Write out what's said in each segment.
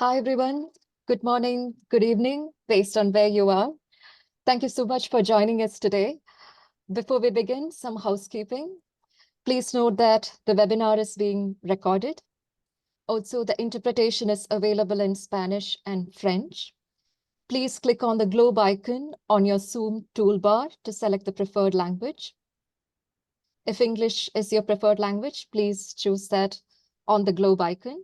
Hi, everyone. Good morning, good evening, based on where you are. Thank you so much for joining us today. Before we begin, some housekeeping. Please note that the webinar is being recorded. Also, the interpretation is available in Spanish and French. Please click on the globe icon on your Zoom toolbar to select the preferred language. If English is your preferred language, please choose that on the globe icon.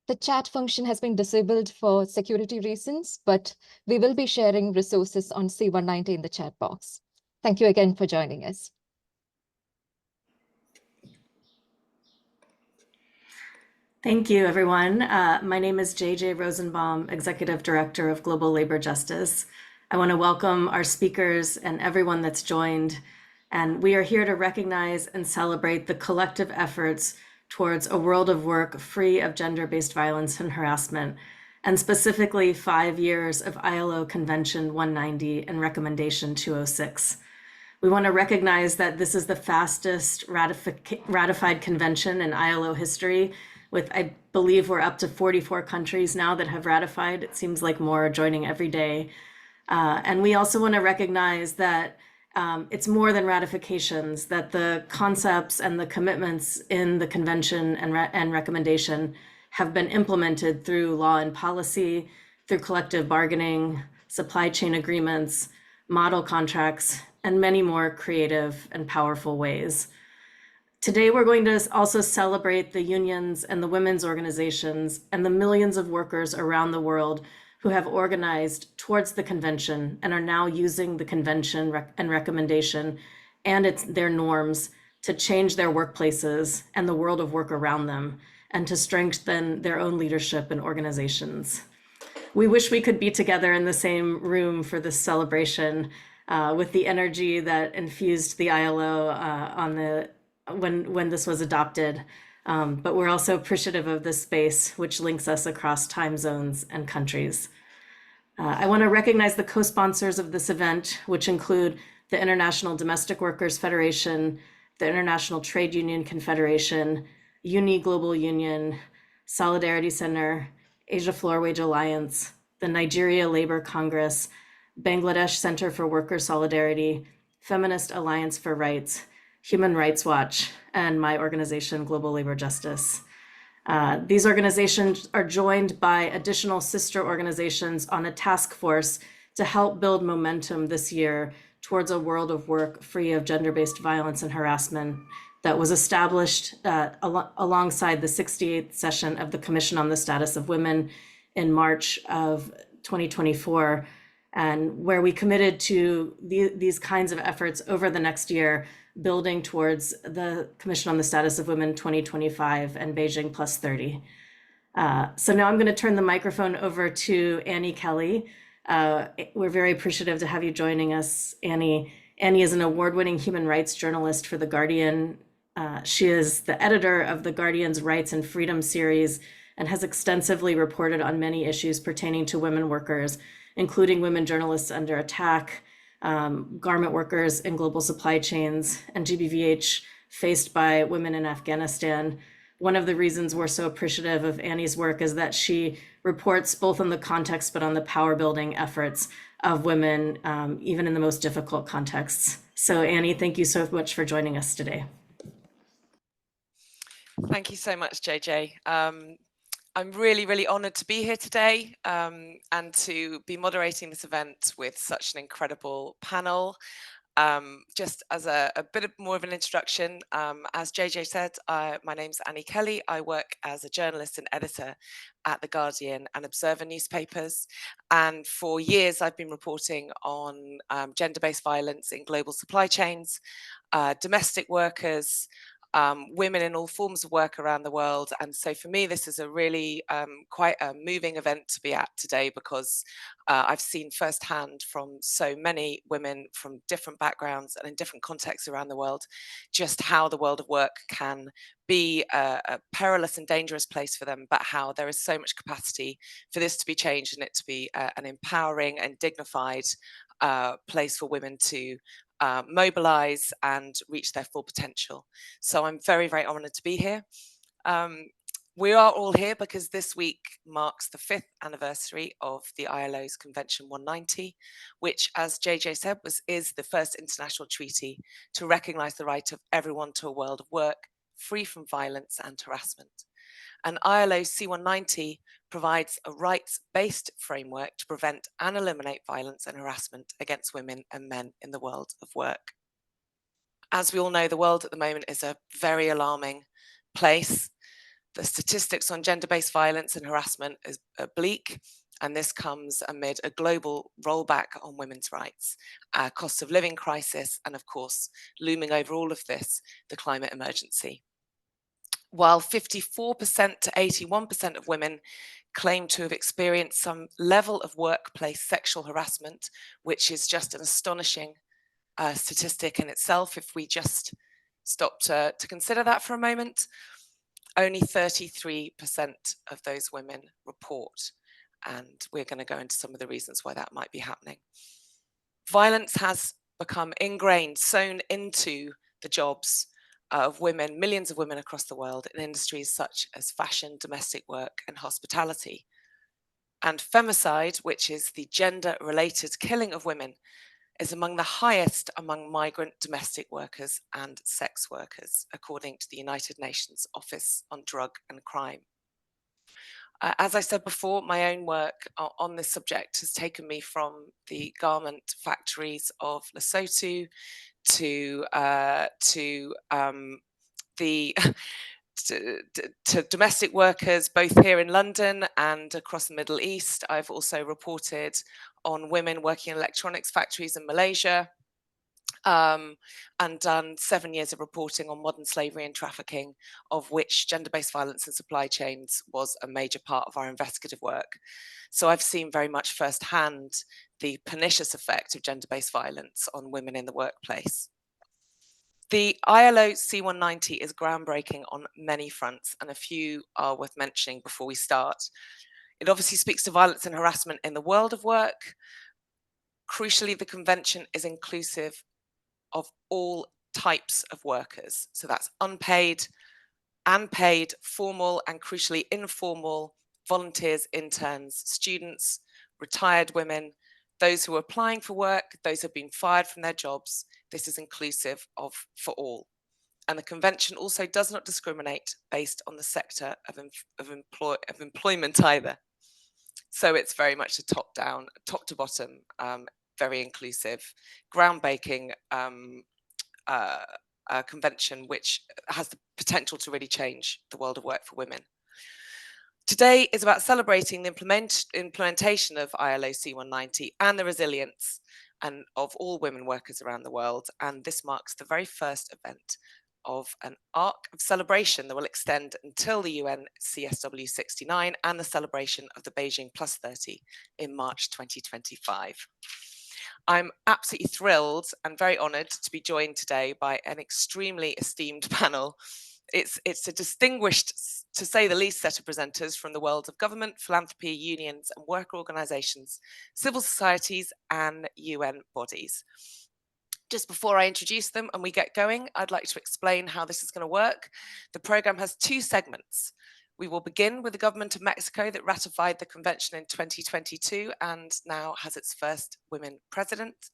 The chat function has been disabled for security reasons, but we will be sharing resources on C190 in the chat box. Thank you again for joining us. Thank you, everyone. My name is JJ Rosenbaum, Executive Director of Global Labor Justice. I want to welcome our speakers and everyone that's joined. And we are here to recognize and celebrate the collective efforts towards a world of work free of gender-based violence and harassment, and specifically 5 years of ILO Convention 190 and Recommendation 206. We want to recognize that this is the fastest ratified convention in ILO history, with, I believe we're up to 44 countries now that have ratified. It seems like more are joining every day. And we also want to recognize that it's more than ratifications, that the concepts and the commitments in the convention and recommendation have been implemented through law and policy, through collective bargaining, supply chain agreements, model contracts, and many more creative and powerful ways. Today, we're going to also celebrate the unions and the women's organizations and the millions of workers around the world who have organized towards the convention and are now using the convention and recommendation and their norms to change their workplaces and the world of work around them, and to strengthen their own leadership and organizations. We wish we could be together in the same room for this celebration with the energy that infused the ILO when this was adopted. But we're also appreciative of this space, which links us across time zones and countries. I want to recognize the co-sponsors of this event, which include the International Domestic Workers Federation, the International Trade Union Confederation, Uni Global Union, Solidarity Center, Asia Floor Wage Alliance, the Nigeria Labor Congress, Bangladesh Center for Worker Solidarity, Feminist Alliance for Rights, Human Rights Watch, and my organization, Global Labor Justice. These organizations are joined by additional sister organizations on a task force to help build momentum this year towards a world of work free of gender-based violence and harassment that was established alongside the 68th session of the Commission on the Status of Women in March of 2024, and where we committed to these kinds of efforts over the next year, building towards the Commission on the Status of Women 2025 and Beijing Plus 30. So now I'm going to turn the microphone over to Annie Kelly. We're very appreciative to have you joining us, Annie. Annie is an award-winning human rights journalist for The Guardian. She is the editor of The Guardian's Rights and Freedom series and has extensively reported on many issues pertaining to women workers, including women journalists under attack, garment workers in global supply chains, and GBVH faced by women in Afghanistan. One of the reasons we're so appreciative of Annie's work is that she reports both on the context but on the power building efforts of women, even in the most difficult contexts. So Annie, thank you so much for joining us today. Thank you so much, JJ. I'm really, really honoured to be here today and to be moderating this event with such an incredible panel. Just as a bit more of an introduction, as JJ said, my name's Annie Kelly. I work as a journalist and editor at The Guardian and Observer newspapers. And for years, I've been reporting on gender-based violence in global supply chains, domestic workers, women in all forms of work around the world. And so for me, this is a really quite a moving event to be at today, because I've seen firsthand from so many women from different backgrounds and in different contexts around the world, just how the world of work can be a perilous and dangerous place for them, but how there is so much capacity for this to be changed and it to be an empowering and dignified place for women to mobilize and reach their full potential. So I'm very, very honored to be here. We are all here because this week marks the 5th anniversary of the ILO's Convention 190, which, as JJ said, is the first international treaty to recognise the right of everyone to a world of work free from violence and harassment. And ILO C190 provides a rights-based framework to prevent and eliminate violence and harassment against women and men in the world of work. As we all know, the world at the moment is a very alarming place. The statistics on gender-based violence and harassment are bleak, and this comes amid a global rollback on women's rights, a cost of living crisis, and of course, looming over all of this, the climate emergency. While 54% to 81% of women claim to have experienced some level of workplace sexual harassment, which is just an astonishing statistic in itself, if we just stop to consider that for a moment, only 33% of those women report. And we're going to go into some of the reasons why that might be happening. Violence has become ingrained, sewn into the jobs of women, millions of women across the world in industries such as fashion, domestic work, and hospitality. And femicide, which is the gender-related killing of women, is among the highest among migrant domestic workers and sex workers, according to the United Nations Office on Drug and Crime. As I said before, my own work on this subject has taken me from the garment factories of Lesotho to domestic workers, both here in London and across the Middle East. I've also reported on women working in electronics factories in Malaysia, and done 7 years of reporting on modern slavery and trafficking, of which gender-based violence in supply chains was a major part of our investigative work. So I've seen very much firsthand the pernicious effect of gender-based violence on women in the workplace. The ILO C190 is groundbreaking on many fronts, and a few are worth mentioning before we start. It obviously speaks to violence and harassment in the world of work. Crucially, the convention is inclusive of all types of workers. So that's unpaid and paid, formal and crucially informal, volunteers, interns, students, retired women, those who are applying for work, those who have been fired from their jobs. This is inclusive of for all. And the convention also does not discriminate based on the sector of employment either. So it's very much a top-down, top-to-bottom, very inclusive, groundbreaking convention, which has the potential to really change the world of work for women. Today is about celebrating the implementation of ILO C190 and the resilience of all women workers around the world. And this marks the very first event of an arc of celebration that will extend until the UN CSW 69 and the celebration of the Beijing Plus 30 in March 2025. I'm absolutely thrilled and very honoured to be joined today by an extremely esteemed panel. It's a distinguished, to say the least, set of presenters from the world of government, philanthropy, unions and worker organisations, civil societies and UN bodies. Just before I introduce them and we get going, I'd like to explain how this is going to work. The programme has 2 segments. We will begin with the government of Mexico that ratified the convention in 2022 and now has its first women president.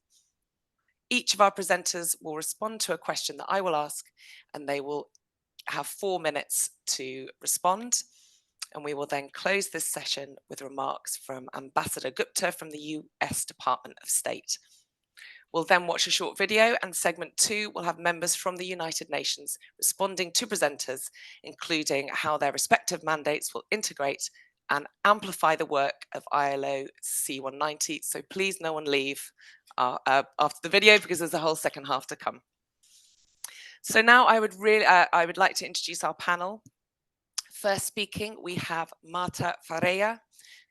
Each of our presenters will respond to a question that I will ask, and they will have 4 minutes to respond. And we will then close this session with remarks from Ambassador Gupta from the US Department of State. We'll then watch a short video, and segment 2 will have members from the United Nations responding to presenters, including how their respective mandates will integrate and amplify the work of ILO C190. So please no one leave after the video, because there's a whole second half to come. So now I would like to introduce our panel. First speaking, we have Marta Ferreyra,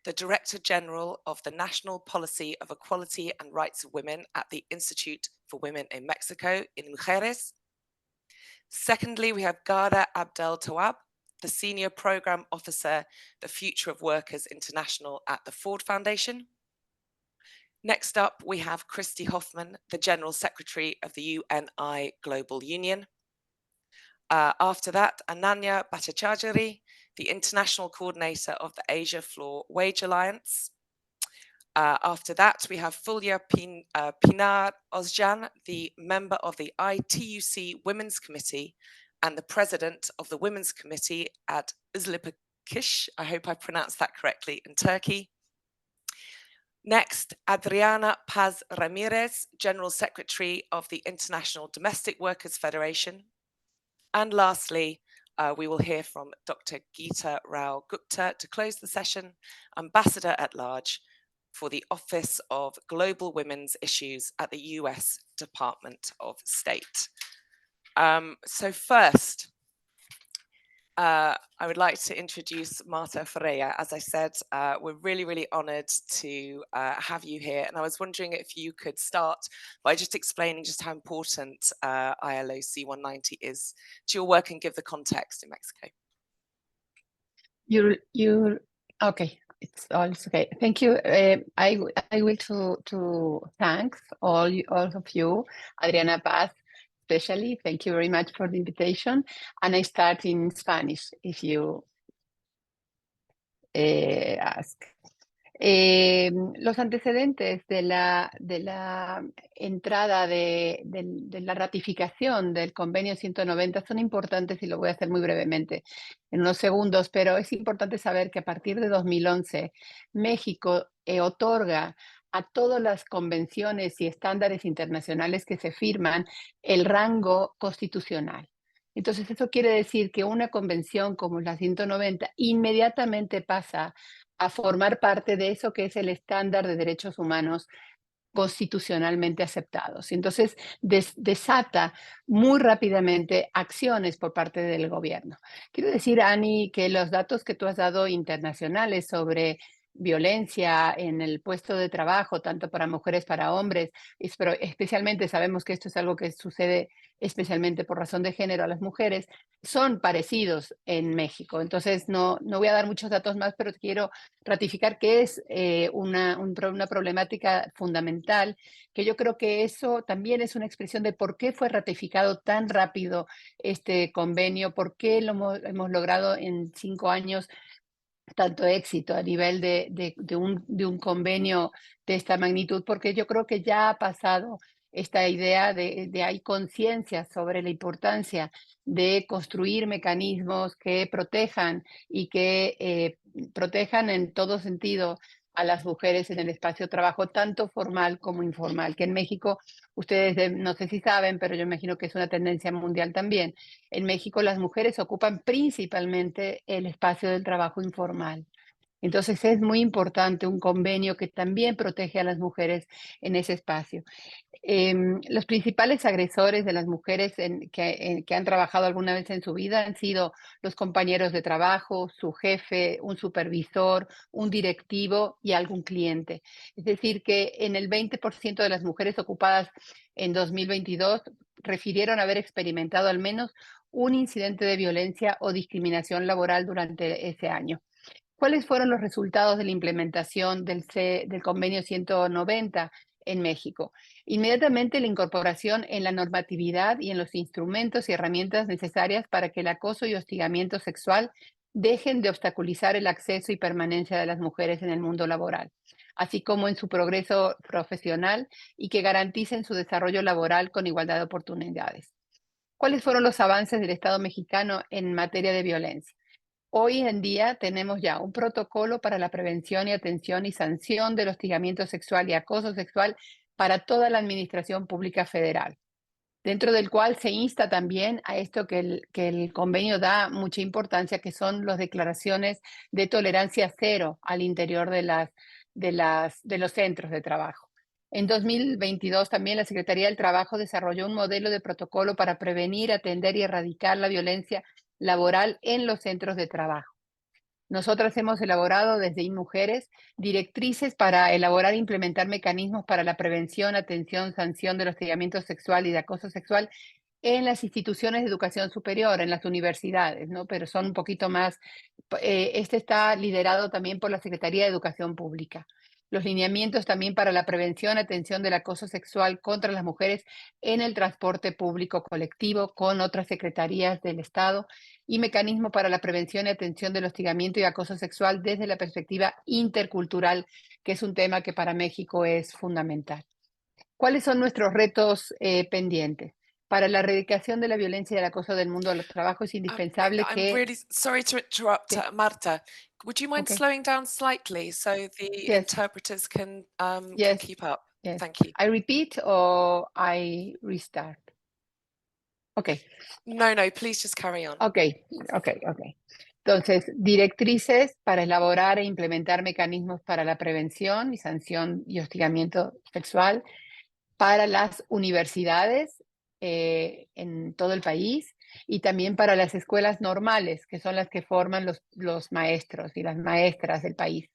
the Director General of the National Policy of Equality and Rights of Women at the Institute for Women in Mexico, INMUJERES. Secondly, we have Ghada Abdel Tawab, the Senior Program Officer, the Future of Workers International at the Ford Foundation. Next up, we have Christy Hoffman, the General Secretary of the UNI Global Union. After that, Ananya Bhattacharjee, the international coordinator of the Asia Floor Wage Alliance. After that, we have Fulya Pinar Ozcan, the member of the ITUC Women's Committee and the president of the Women's Committee at Uzlakish, I hope I pronounced that correctly, in Turkey. Next, Adriana Paz Ramirez, General Secretary of the International Domestic Workers Federation. And lastly, we will hear from Dr. Geeta Rao Gupta to close the session, Ambassador at Large for the Office of Global Women's Issues at the US Department of State. So first, I would like to introduce Marta Ferreyra. As I said, we're really honoured to have you here. And I was wondering if you could start by just explaining just how important ILO C-190 is to your work and give the context in Mexico. Okay, it's okay. Thank you. I will to thank all of you, Adriana Paz, especially. Thank you very much for the invitation. And I start in Spanish, if you ask. Los antecedentes de la entrada de la ratificación del convenio 190 son importantes y lo voy a hacer muy brevemente, en unos segundos, pero es importante saber que a partir de 2011 México otorga a todas las convenciones y estándares internacionales que se firman el rango constitucional. Entonces, eso quiere decir que una convención como la 190 inmediatamente pasa a formar parte de eso que es el estándar de derechos humanos constitucionalmente aceptados. Entonces, desata muy rápidamente acciones por parte del gobierno. Quiero decir, Ani, que los datos que tú has dado internacionales sobre violencia en el puesto de trabajo, tanto para mujeres, para hombres, pero especialmente sabemos que esto es algo que sucede especialmente por razón de género a las mujeres, son parecidos en México. Entonces, no voy a dar muchos datos más, pero quiero ratificar que es una problemática fundamental, que yo creo que eso también es una expresión de por qué fue ratificado tan rápido este convenio, por qué lo hemos logrado en 5 años tanto éxito a nivel de un convenio de esta magnitud, porque yo creo que ya ha pasado esta idea de hay conciencia sobre la importancia de construir mecanismos que protejan y que protejan en todo sentido a las mujeres en el espacio de trabajo, tanto formal como informal, que en México, ustedes no sé si saben, pero yo imagino que es una tendencia mundial también. En México las mujeres ocupan principalmente el espacio del trabajo informal. Entonces es muy importante un convenio que también protege a las mujeres en ese espacio. Los principales agresores de las mujeres que han trabajado alguna vez en su vida han sido los compañeros de trabajo, su jefe, un supervisor, un directivo y algún cliente. Es decir, que en el 20% de las mujeres ocupadas en 2022 refirieron haber experimentado al menos un incidente de violencia o discriminación laboral durante ese año. ¿Cuáles fueron los resultados de la implementación del convenio 190 en México? Inmediatamente la incorporación en la normatividad y en los instrumentos y herramientas necesarias para que el acoso y hostigamiento sexual dejen de obstaculizar el acceso y permanencia de las mujeres en el mundo laboral, así como en su progreso profesional y que garanticen su desarrollo laboral con igualdad de oportunidades. ¿Cuáles fueron los avances del Estado mexicano en materia de violencia? Hoy en día tenemos ya un protocolo para la prevención y atención y sanción del hostigamiento sexual y acoso sexual para toda la administración pública federal, dentro del cual se insta también a esto que el convenio da mucha importancia, que son las declaraciones de tolerancia cero al interior de los centros de trabajo. En 2022 también la Secretaría del Trabajo desarrolló un modelo de protocolo para prevenir, atender y erradicar la violencia laboral en los centros de trabajo. Nosotras hemos elaborado desde INMUJERES directrices para elaborar e implementar mecanismos para la prevención, atención, sanción del hostigamiento sexual y de acoso sexual en las instituciones de educación superior, en las universidades, ¿no? Pero son un poquito más, este está liderado también por la Secretaría de Educación Pública. Los lineamientos también para la prevención y atención del acoso sexual contra las mujeres en el transporte público colectivo con otras secretarías del Estado y mecanismo para la prevención y atención del hostigamiento y acoso sexual desde la perspectiva intercultural, que es un tema que para México es fundamental. ¿Cuáles son nuestros retos pendientes? Para la erradicación de la violencia y el acoso del mundo del trabajo es indispensable I'm que... really sorry to interrupt, Sí. Marta. Would you mind Okay. slowing down slightly so the Yes. interpreters can Yes. keep up? Yes. Thank you. I repeat or I restart? Okay. No, please just carry on. Okay. Entonces, directrices para elaborar e implementar mecanismos para la prevención y sanción y hostigamiento sexual para las universidades en todo el país y también para las escuelas normales, que son las que forman los maestros y las maestras del país.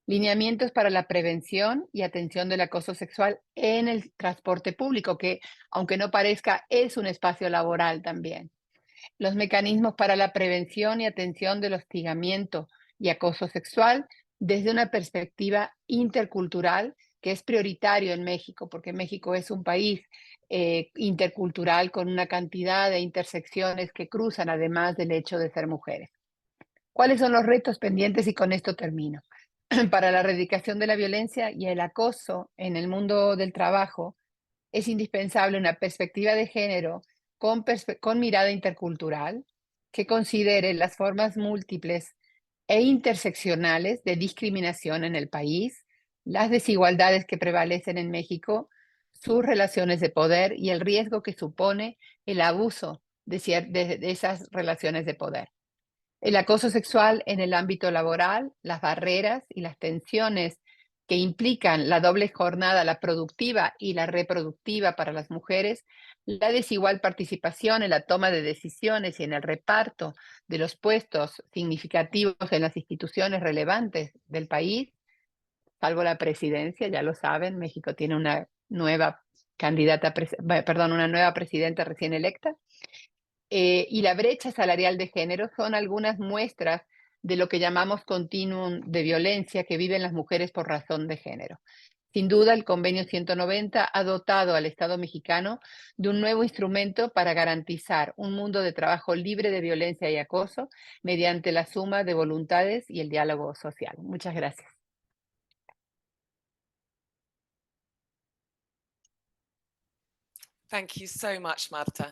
Lineamientos para la prevención y atención del acoso sexual en el transporte público, que aunque no parezca, es un espacio laboral también. Los mecanismos para la prevención y atención del hostigamiento y acoso sexual desde una perspectiva intercultural, que es prioritario en México, porque México es un país intercultural con una cantidad de intersecciones que cruzan además del hecho de ser mujeres. ¿Cuáles son los retos pendientes? Y con esto termino. Para la erradicación de la violencia y el acoso en el mundo del trabajo, es indispensable una perspectiva de género con mirada intercultural que considere las formas múltiples e interseccionales de discriminación en el país, las desigualdades que prevalecen en México, sus relaciones de poder y el riesgo que supone el abuso de esas relaciones de poder. El acoso sexual en el ámbito laboral, las barreras y las tensiones que implican la doble jornada, la productiva y la reproductiva para las mujeres, la desigual participación en la toma de decisiones y en el reparto de los puestos significativos en las instituciones relevantes del país, salvo la presidencia, ya lo saben, México tiene una nueva una nueva presidenta recién electa, y la brecha salarial de género son algunas muestras de lo que llamamos continuum de violencia que viven las mujeres por razón de género. Sin duda, el Convenio 190 ha dotado al Estado mexicano de un nuevo instrumento para garantizar un mundo de trabajo libre de violencia y acoso mediante la suma de voluntades y el diálogo social. Muchas gracias. Thank you so much, Marta.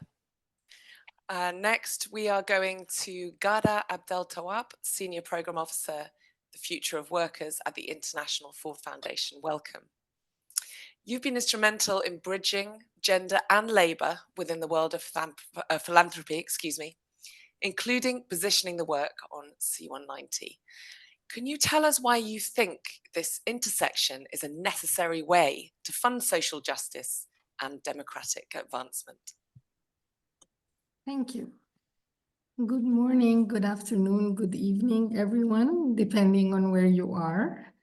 Next, we are going to Ghada Abdeltawab, Senior Programme Officer, the Future of Workers at the International Ford Foundation. Welcome. You've been instrumental in bridging gender and labour within the world of philanthropy, including positioning the work on C190. Can you tell us why you think this intersection is a necessary way to fund social justice and democratic advancement? Thank you. Good morning, good afternoon, good evening, everyone, depending on where you are.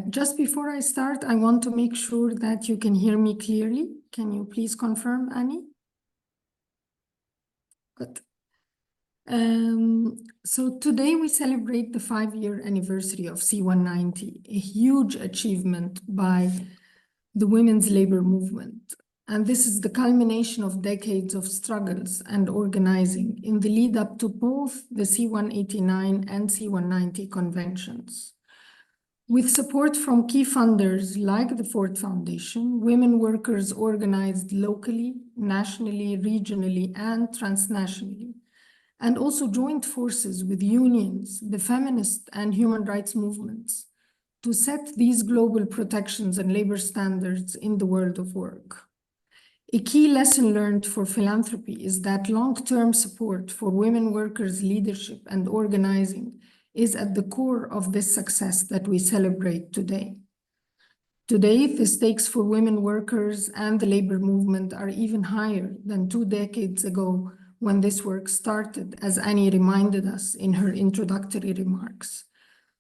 Just before I start, I want to make sure that you can hear me clearly. Can you please confirm, Annie? Good. So today we celebrate the 5-year anniversary of C190, a huge achievement by the women's labor movement. And this is the culmination of decades of struggles and organizing in the lead up to both the C189 and C190 conventions. With support from key funders like the Ford Foundation, women workers organized locally, nationally, regionally, and transnationally, and also joined forces with unions, the feminist and human rights movements, to set these global protections and labor standards in the world of work. A key lesson learned for philanthropy is that long-term support for women workers' leadership and organizing is at the core of this success that we celebrate today. Today, the stakes for women workers and the labor movement are even higher than 2 decades ago when this work started, as Annie reminded us in her introductory remarks.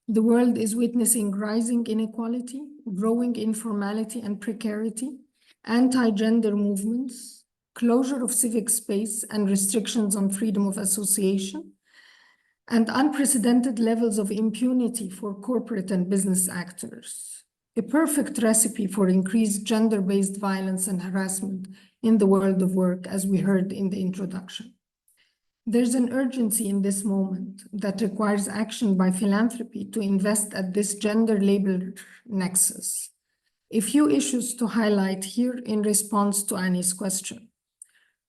The world is witnessing rising inequality, growing informality and precarity, anti-gender movements, closure of civic space and restrictions on freedom of association, and unprecedented levels of impunity for corporate and business actors. A perfect recipe for increased gender-based violence and harassment in the world of work, as we heard in the introduction. There's an urgency in this moment that requires action by philanthropy to invest at this gender labor nexus. A few issues to highlight here in response to Annie's question.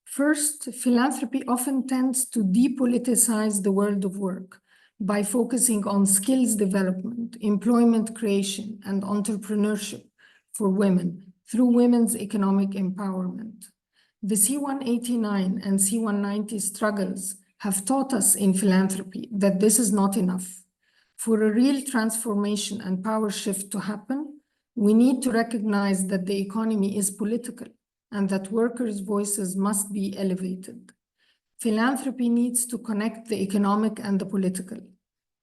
First, philanthropy often tends to depoliticize the world of work by focusing on skills development, employment creation, and entrepreneurship for women through women's economic empowerment. The C189 and C190 struggles have taught us in philanthropy that this is not enough. For a real transformation and power shift to happen, we need to recognize that the economy is political and that workers' voices must be elevated. Philanthropy needs to connect the economic and the political.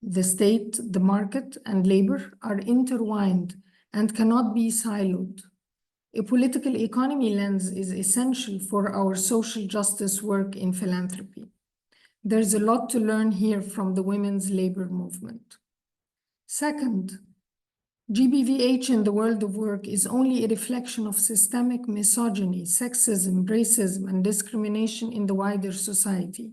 The state, the market, and labor are intertwined and cannot be siloed. A political economy lens is essential for our social justice work in philanthropy. There's a lot to learn here from the women's labor movement. Second, GBVH in the world of work is only a reflection of systemic misogyny, sexism, racism, and discrimination in the wider society.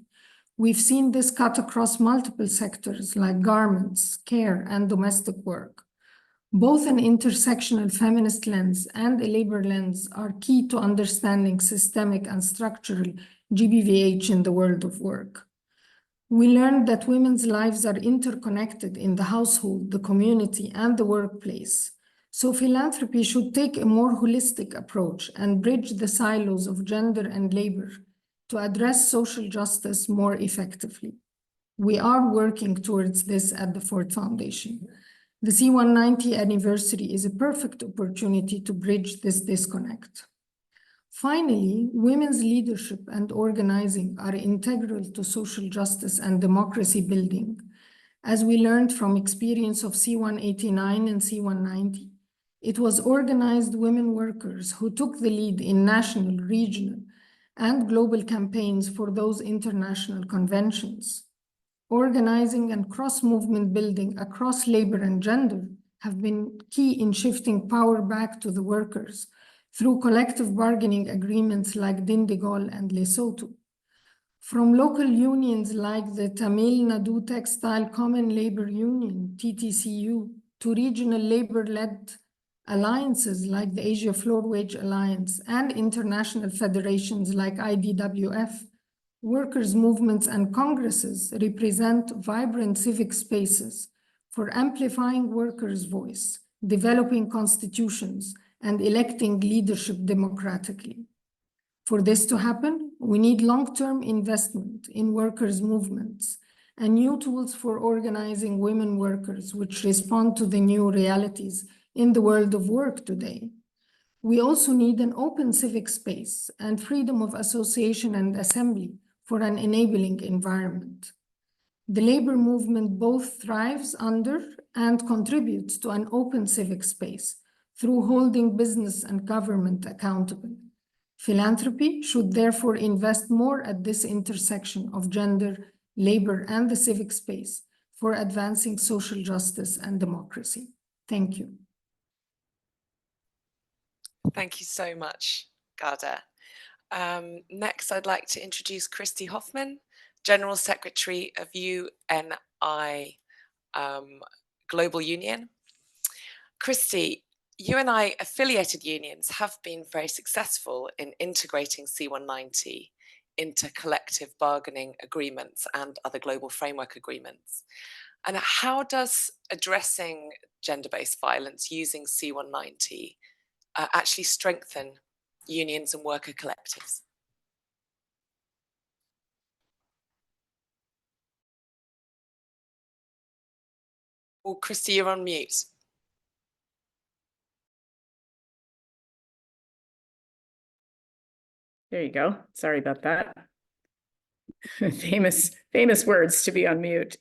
We've seen this cut across multiple sectors like garments, care, and domestic work. Both an intersectional feminist lens and a labor lens are key to understanding systemic and structural GBVH in the world of work. We learned that women's lives are interconnected in the household, the community, and the workplace. So philanthropy should take a more holistic approach and bridge the silos of gender and labor to address social justice more effectively. We are working towards this at the Ford Foundation. The C190 anniversary is a perfect opportunity to bridge this disconnect. Finally, women's leadership and organizing are integral to social justice and democracy building. As we learned from experience of C189 and C190, it was organized women workers who took the lead in national, regional, and global campaigns for those international conventions. Organizing and cross-movement building across labor and gender have been key in shifting power back to the workers through collective bargaining agreements like Dindigol and Lesotho. From local unions like the Tamil Nadu Textile Common Labor Union, TTCU, to regional labor-led alliances like the Asia Floor Wage Alliance and international federations like IDWF, workers' movements and congresses represent vibrant civic spaces for amplifying workers' voice, developing constitutions, and electing leadership democratically. For this to happen, we need long-term investment in workers' movements and new tools for organizing women workers which respond to the new realities in the world of work today. We also need an open civic space and freedom of association and assembly for an enabling environment. The labor movement both thrives under and contributes to an open civic space through holding business and government accountable. Philanthropy should therefore invest more at this intersection of gender, labor, and the civic space for advancing social justice and democracy. Thank you. Thank you so much, Garda. Next, I'd like to introduce Christy Hoffman, General Secretary of UNI Global Union. Christy, UNI affiliated unions have been very successful in integrating C190 into collective bargaining agreements and other global framework agreements. And how does addressing gender-based violence using C190 actually strengthen unions and worker collectives? Oh, Christy, you're on mute. There you go. Sorry about that. famous words to be on mute.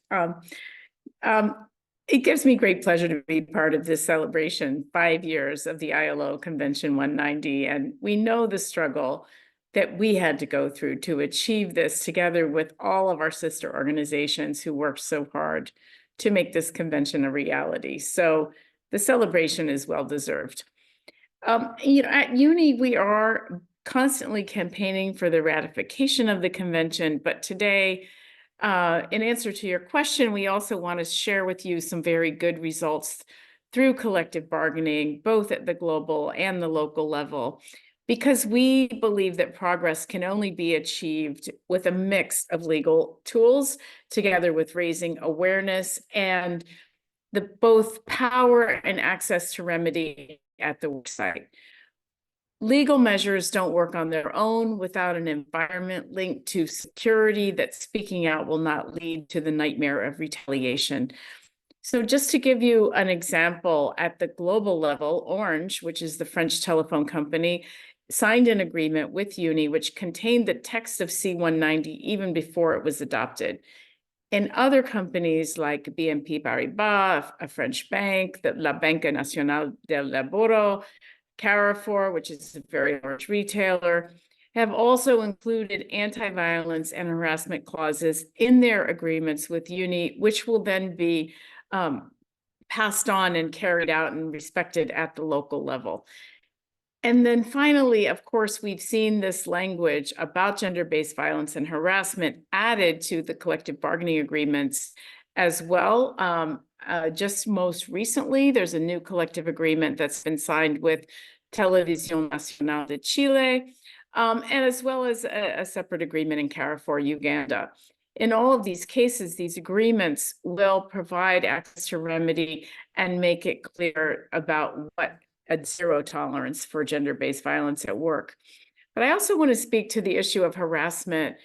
It gives me great pleasure to be part of this celebration, 5 years of the ILO Convention 190. And we know the struggle that we had to go through to achieve this together with all of our sister organizations who worked so hard to make this convention a reality. So the celebration is well deserved. At UNI, we are constantly campaigning for the ratification of the convention, but today, in answer to your question, we also want to share with you some very good results through collective bargaining, both at the global and the local level, because we believe that progress can only be achieved with a mix of legal tools together with raising awareness and the both power and access to remedy at the worksite. Legal measures don't work on their own without an environment linked to security that speaking out will not lead to the nightmare of retaliation. So just to give you an example, at the global level, Orange, which is the French telephone company, signed an agreement with UNI, which contained the text of C-190 even before it was adopted. In other companies like BNP Paribas, a French bank, La Banca Nacional del Laboro, Carrefour, which is a very large retailer, have also included anti-violence and harassment clauses in their agreements with UNI, which will then be passed on and carried out and respected at the local level. And then finally, of course, we've seen this language about gender-based violence and harassment added to the collective bargaining agreements as well. Just most recently, there's a new collective agreement that's been signed with Televisión Nacional de Chile, and as well as a separate agreement in Carrefour, Uganda. In all of these cases, these agreements will provide access to remedy and make it clear about what a zero tolerance for gender-based violence at work. But I also want to speak to the issue of harassment.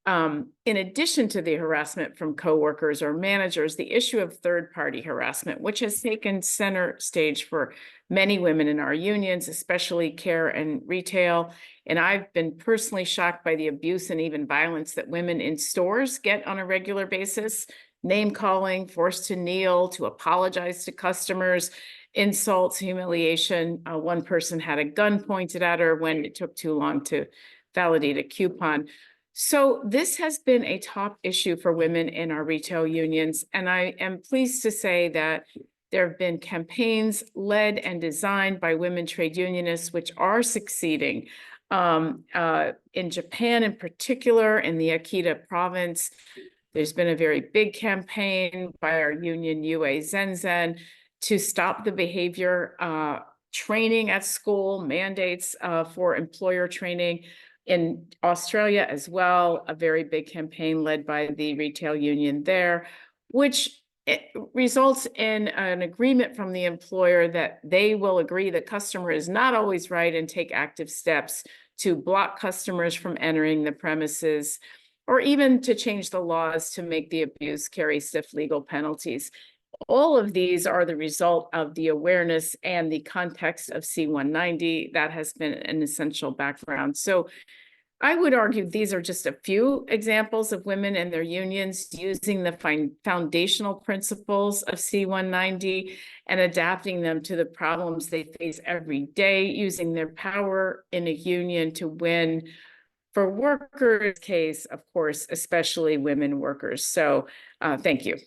In addition to the harassment from coworkers or managers, the issue of third-party harassment, which has taken center stage for many women in our unions, especially care and retail. And I've been personally shocked by the abuse and even violence that women in stores get on a regular basis, name calling, forced to kneel, to apologize to customers, insults, humiliation. One person had a gun pointed at her when it took too long to validate a coupon. So this has been a top issue for women in our retail unions, and I am pleased to say that there have been campaigns led and designed by women trade unionists, which are succeeding. In Japan in particular, in the Akita province, there's been a very big campaign by our union UA Zenzen to stop the behavior training at school, mandates for employer training. In Australia as well, a very big campaign led by the retail union there, which results in an agreement from the employer that they will agree the customer is not always right and take active steps to block customers from entering the premises, or even to change the laws to make the abuse carry stiff legal penalties. All of these are the result of the awareness and the context of C-190 that has been an essential background. So I would argue these are just a few examples of women and their unions using the foundational principles of C-190 and adapting them to the problems they face every day, using their power in a union to win for workers' case, of course, especially women workers. So thank you.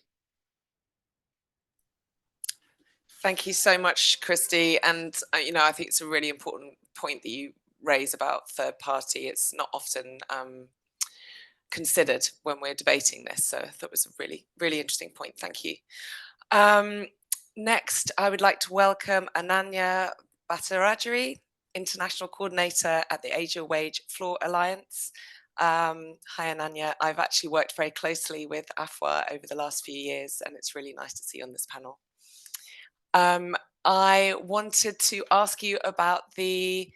Thank you so much, Christy. And, I think it's a really important point that you raise about third party. It's not often considered when we're debating this. So I thought it was a really, really interesting point. Thank you. Next, I would like to welcome Ananya Bhattacharjee, International Coordinator at the Asia Wage Floor Alliance. Hi, Ananya. I've actually worked very closely with AFWA over the last few years, and it's really nice to see you on this panel. I wanted to ask you about the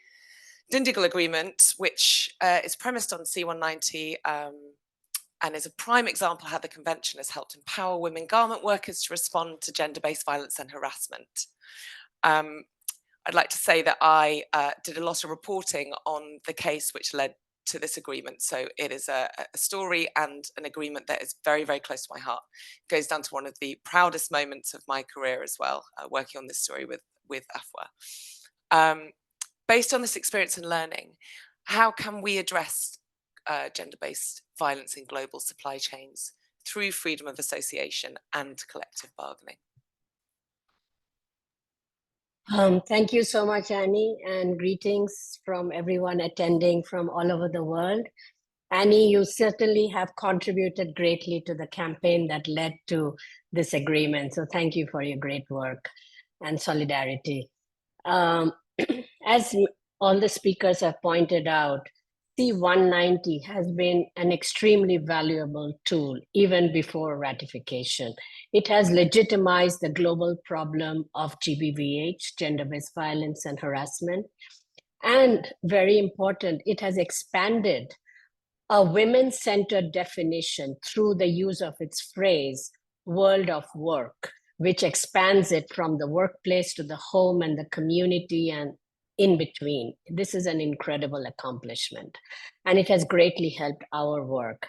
Dindigul Agreement, which is premised on C-190 and is a prime example of how the convention has helped empower women garment workers to respond to gender-based violence and harassment. I'd like to say that I did a lot of reporting on the case which led to this agreement. So it is a story and an agreement that is very, very close to my heart. It goes down to one of the proudest moments of my career as well, working on this story with AFWA. Based on this experience and learning, how can we address gender-based violence in global supply chains through freedom of association and collective bargaining? Thank you so much, Annie, and greetings from everyone attending from all over the world. Annie, you certainly have contributed greatly to the campaign that led to this agreement. So thank you for your great work and solidarity. As all the speakers have pointed out, C-190 has been an extremely valuable tool even before ratification. It has legitimized the global problem of GBVH, gender-based violence and harassment. And very important, it has expanded a women-centered definition through the use of its phrase, world of work, which expands it from the workplace to the home and the community and in between. This is an incredible accomplishment, and it has greatly helped our work.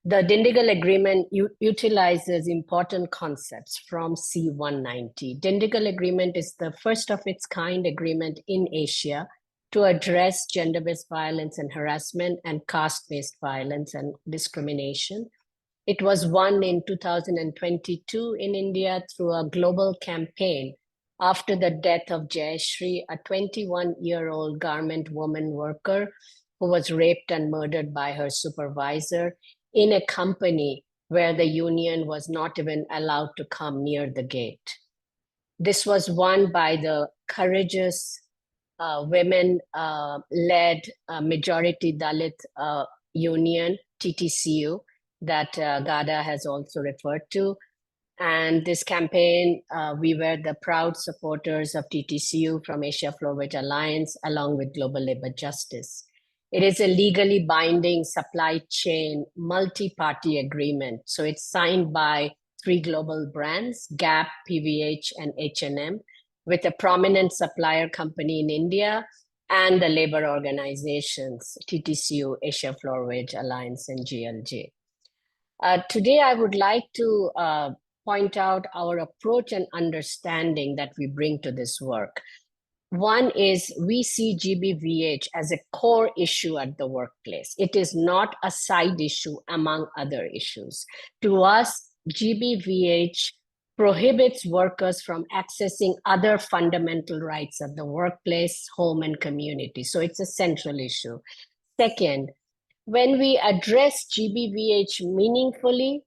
The Dindigul Agreement utilizes important concepts from C-190. Dindigul Agreement is the first of its kind agreement in Asia to address gender-based violence and harassment and caste-based violence and discrimination. It was won in 2022 in India through a global campaign after the death of Jayashree, a 21-year-old garment woman worker who was raped and murdered by her supervisor in a company where the union was not even allowed to come near the gate. This was won by the courageous women-led majority Dalit union, TTCU, that Gada has also referred to. And this campaign, we were the proud supporters of TTCU from Asia Flowage Alliance, along with Global Labor Justice. It is a legally binding supply chain multi-party agreement. So it's signed by 3 global brands, Gap, PVH, and H&M, with a prominent supplier company in India and the labor organizations, TTCU, Asia Flowage Alliance, and GLJ. Today, I would like to point out our approach and understanding that we bring to this work. One is we see GBVH as a core issue at the workplace. It is not a side issue among other issues. To us, GBVH prohibits workers from accessing other fundamental rights at the workplace, home, and community. So it's a central issue. Second, when we address GBVH meaningfully,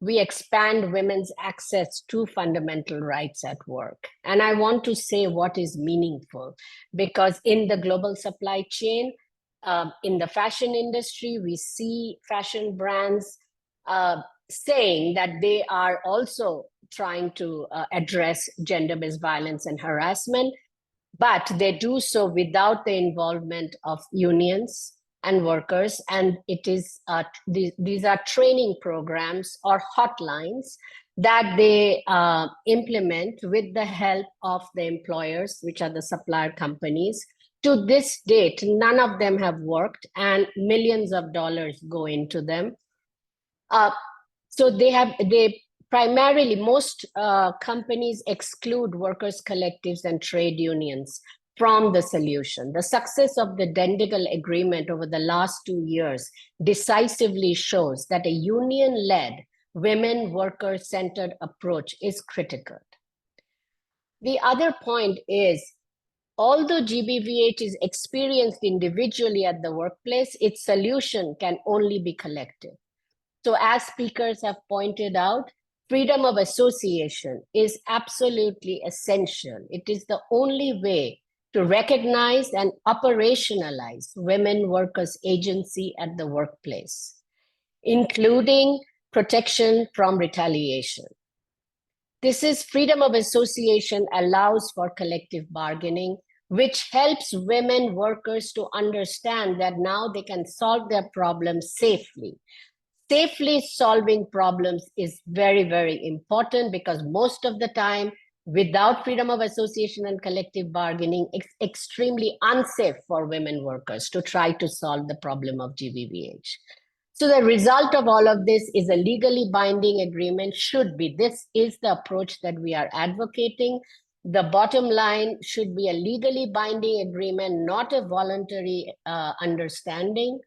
we expand women's access to fundamental rights at work. And I want to say what is meaningful, because in the global supply chain, in the fashion industry, we see fashion brands saying that they are also trying to address gender-based violence and harassment, but they do so without the involvement of unions and workers. And it is these are training programs or hotlines that they implement with the help of the employers, which are the supplier companies. To this date, none of them have worked, and millions of dollars go into them. So they primarily, most companies exclude workers' collectives and trade unions from the solution. The success of the Dindigul Agreement over the last 2 years decisively shows that a union-led, women worker-centered approach is critical. The other point is, although GBVH is experienced individually at the workplace, its solution can only be collective. So as speakers have pointed out, freedom of association is absolutely essential. It is the only way to recognize and operationalize women workers' agency at the workplace, including protection from retaliation. This is freedom of association allows for collective bargaining, which helps women workers to understand that now they can solve their problems safely. Safely solving problems is very, very important, because most of the time, without freedom of association and collective bargaining, it's extremely unsafe for women workers to try to solve the problem of GBVH. So the result of all of this is a legally binding agreement should be. This is the approach that we are advocating. The bottom line should be a legally binding agreement, not a voluntary understanding.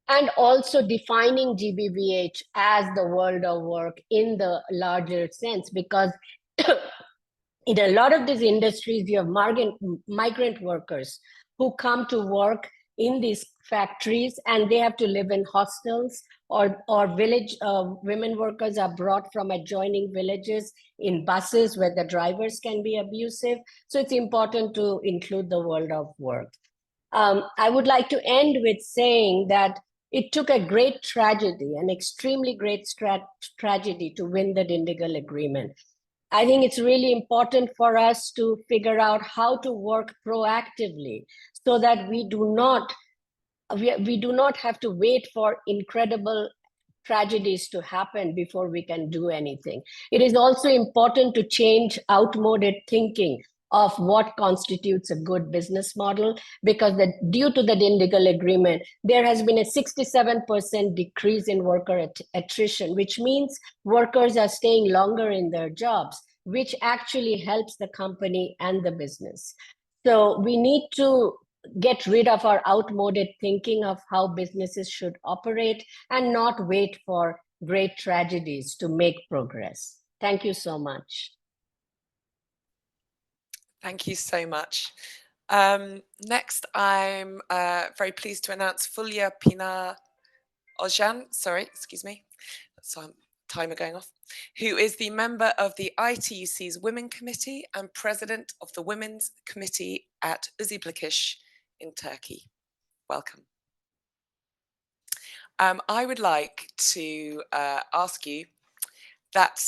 And also defining GBVH as the world of work in the larger sense, because in a lot of these industries, you have migrant workers who come to work in these factories and they have to live in hostels, or village women workers are brought from adjoining villages in buses where the drivers can be abusive. So it's important to include the world of work. I would like to end with saying that it took a great tragedy, an extremely great tragedy to win the Dindigul Agreement. I think it's really important for us to figure out how to work proactively so that we do not have to wait for incredible tragedies to happen before we can do anything. It is also important to change outmoded thinking of what constitutes a good business model, because due to the Dindigul Agreement, there has been a 67% decrease in worker attrition, which means workers are staying longer in their jobs, which actually helps the company and the business. So we need to get rid of our outmoded thinking of how businesses should operate and not wait for great tragedies to make progress. Thank you so much. Thank you so much. Next, I'm very pleased to announce Fulya Pina Ojan, sorry, excuse me, so timer going off, who is the member of the ITUC's Women Committee and President of the Women's Committee at Uziblikish in Turkey. Welcome. I would like to ask you that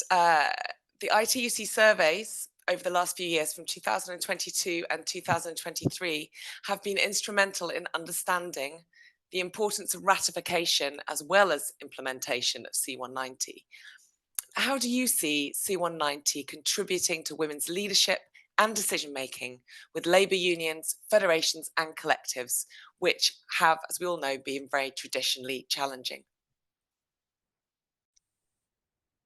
the ITUC surveys over the last few years, from 2022 and 2023, have been instrumental in understanding the importance of ratification as well as implementation of C190. How do you see C190 contributing to women's leadership and decision-making with labour unions, federations and collectives, which have, as we all know, been very traditionally challenging?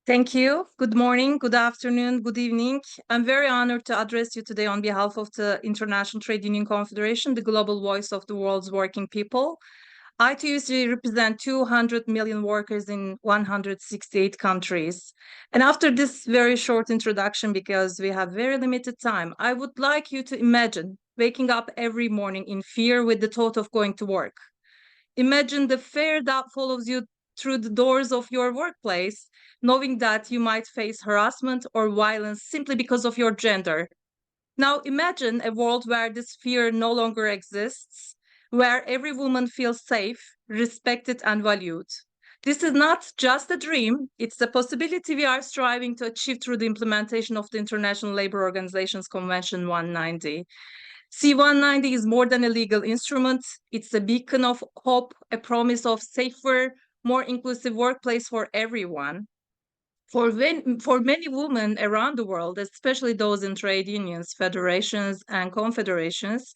Thank you. Good morning, good afternoon, good evening. I'm very honored to address you today on behalf of the International Trade Union Confederation, the global voice of the world's working people. ITUC represents 200 million workers in 168 countries. And after this very short introduction, because we have very limited time, I would like you to imagine waking up every morning in fear with the thought of going to work. Imagine the fear that follows you through the doors of your workplace, knowing that you might face harassment or violence simply because of your gender. Now imagine a world where this fear no longer exists, where every woman feels safe, respected, and valued. This is not just a dream, it's a possibility we are striving to achieve through the implementation of the International Labour Organization's Convention 190. C190 is more than a legal instrument, it's a beacon of hope, a promise of safer, more inclusive workplace for everyone. For many women around the world, especially those in trade unions, federations, and confederations,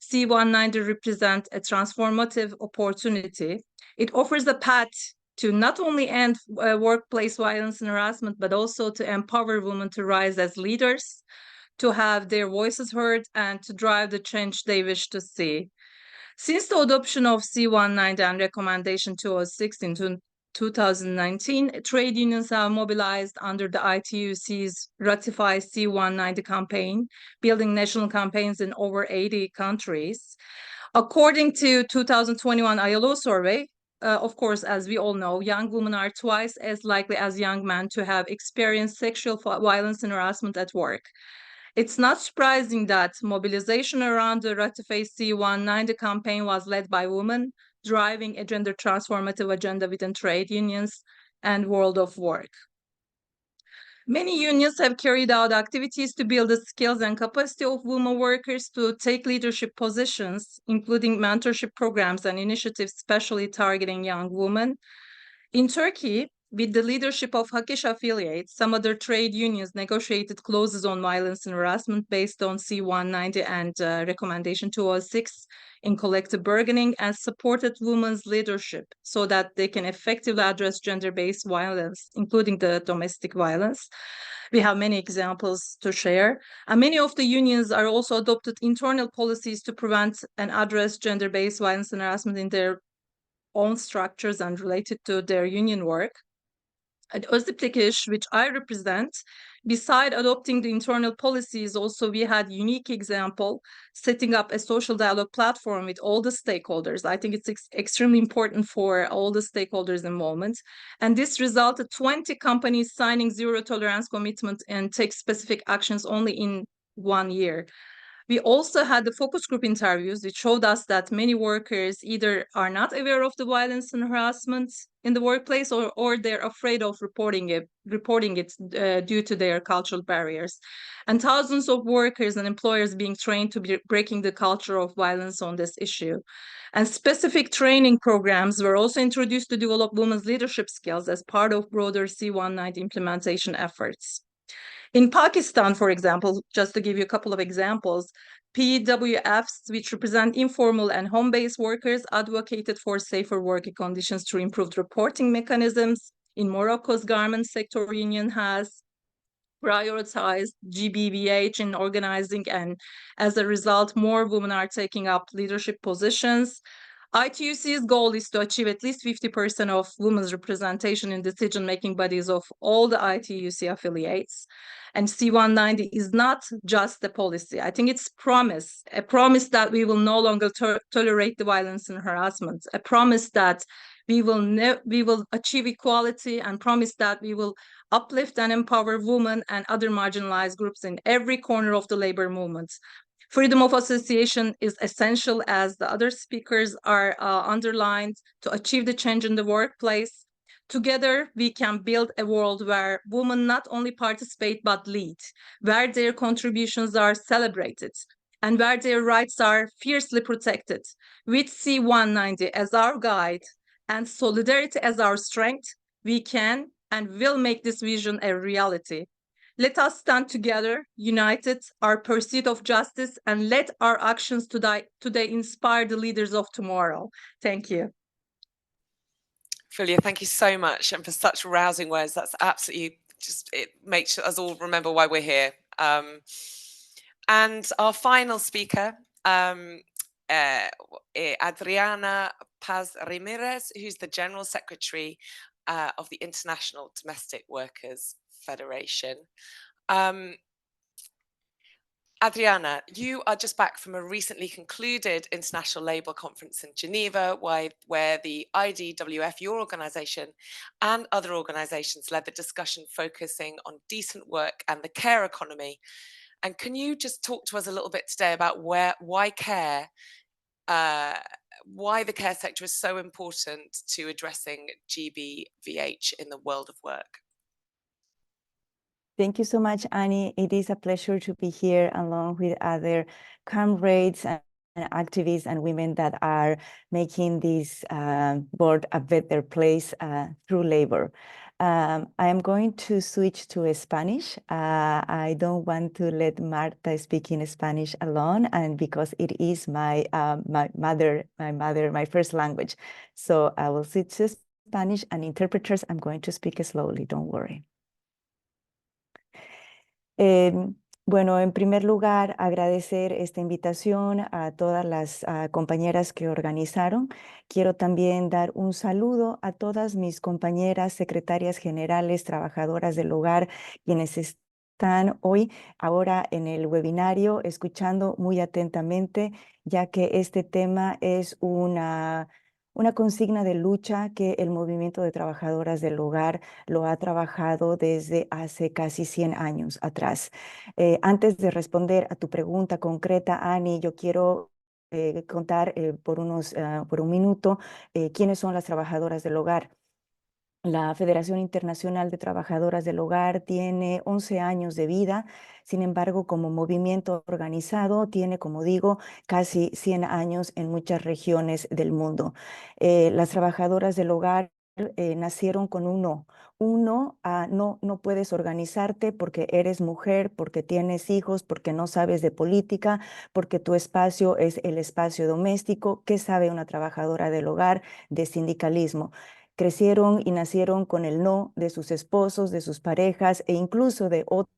C190 represents a transformative opportunity. It offers a path to not only end workplace violence and harassment, but also to empower women to rise as leaders, to have their voices heard, and to drive the change they wish to see. Since the adoption of C190 and Recommendation 206 in 2019, trade unions have mobilized under the ITUC's Ratify C190 campaign, building national campaigns in over 80 countries. According to 2021 ILO survey, of course, as we all know, young women are twice as likely as young men to have experienced sexual violence and harassment at work. It's not surprising that mobilization around the Ratify C190 campaign was led by women, driving a gender transformative agenda within trade unions and world of work. Many unions have carried out activities to build the skills and capacity of women workers to take leadership positions, including mentorship programs and initiatives specially targeting young women. In Turkey, with the leadership of Hakesh affiliates, some other trade unions negotiated clauses on violence and harassment based on C-190 and Recommendation 206 in collective bargaining, and supported women's leadership so that they can effectively address gender-based violence, including the domestic violence. We have many examples to share. And many of the unions are also adopted internal policies to prevent and address gender-based violence and harassment in their own structures and related to their union work. At Özdeplikish, which I represent, beside adopting the internal policies, also we had unique example, setting up a social dialogue platform with all the stakeholders. I think it's extremely important for all the stakeholders involvement. And this resulted 20 companies signing zero tolerance commitment and take specific actions only in 1 year. We also had the focus group interviews, which showed us that many workers either are not aware of the violence and harassment in the workplace, or they're afraid of reporting it due to their cultural barriers. And thousands of workers and employers being trained to be breaking the culture of violence on this issue. And specific training programs were also introduced to develop women's leadership skills as part of broader C-190 implementation efforts. In Pakistan, for example, just to give you a couple of examples, PWFs, which represent informal and home-based workers, advocated for safer working conditions through improved reporting mechanisms. In Morocco's garment sector union has prioritized GBVH in organizing, and as a result, more women are taking up leadership positions. ITUC's goal is to achieve at least 50% of women's representation in decision-making bodies of all the ITUC affiliates. And C-190 is not just a policy. I think it's a promise that we will no longer tolerate the violence and harassment, a promise that we will achieve equality, and promise that we will uplift and empower women and other marginalized groups in every corner of the labor movement. Freedom of association is essential, as the other speakers are underlined, to achieve the change in the workplace. Together, we can build a world where women not only participate but lead, where their contributions are celebrated, and where their rights are fiercely protected. With C-190 as our guide and solidarity as our strength, we can and will make this vision a reality. Let us stand together, united, our pursuit of justice, and let our actions today inspire the leaders of tomorrow. Thank you. Fulya, thank you so much, and for such rousing words. That's absolutely it makes us all remember why we're here. And our final speaker, Adriana Paz Ramirez, who's the General Secretary of the International Domestic Workers Federation. Adriana, you are just back from a recently concluded International Labour Conference in Geneva, where the IDWF, your organisation, and other organisations led the discussion focusing on decent work and the care economy. And can you just talk to us a little bit today about why the care sector is so important to addressing GBVH in the world of work? Thank you so much, Annie. It is a pleasure to be here along with other comrades and activists and women that are making this world a better place through labor. I am going to switch to Spanish. I don't want to let Marta speak in Spanish alone, and because it is my first language. So I will switch to Spanish, and interpreters, I'm going to speak slowly, don't worry. Bueno, en primer lugar, agradecer esta invitación a todas las compañeras que organizaron. Quiero también dar un saludo a todas mis compañeras, secretarias generales, trabajadoras del hogar, quienes están hoy, ahora en el webinario, escuchando muy atentamente, ya que este tema es una consigna de lucha que el movimiento de trabajadoras del hogar lo ha trabajado desde hace casi 100 años atrás. Antes de responder a tu pregunta concreta, Ani, yo quiero contar por un minuto quiénes son las trabajadoras del hogar. La Federación Internacional de Trabajadoras del Hogar tiene 11 años de vida, sin embargo, como movimiento organizado, tiene, como digo, casi 100 años en muchas regiones del mundo. Las trabajadoras del hogar nacieron con un no. Un no a no puedes organizarte porque eres mujer, porque tienes hijos, porque no sabes de política, porque tu espacio es el espacio doméstico. ¿Qué sabe una trabajadora del hogar de sindicalismo? Crecieron y nacieron con el no de sus esposos, de sus parejas e incluso de otros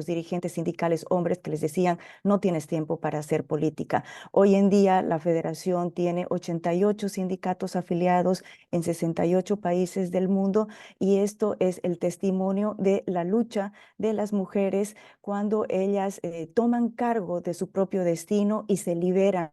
dirigentes sindicales hombres que les decían, no tienes tiempo para hacer política. Hoy en día la federación tiene 88 sindicatos afiliados en 68 países del mundo y esto es el testimonio de la lucha de las mujeres cuando ellas toman cargo de su propio destino y se liberan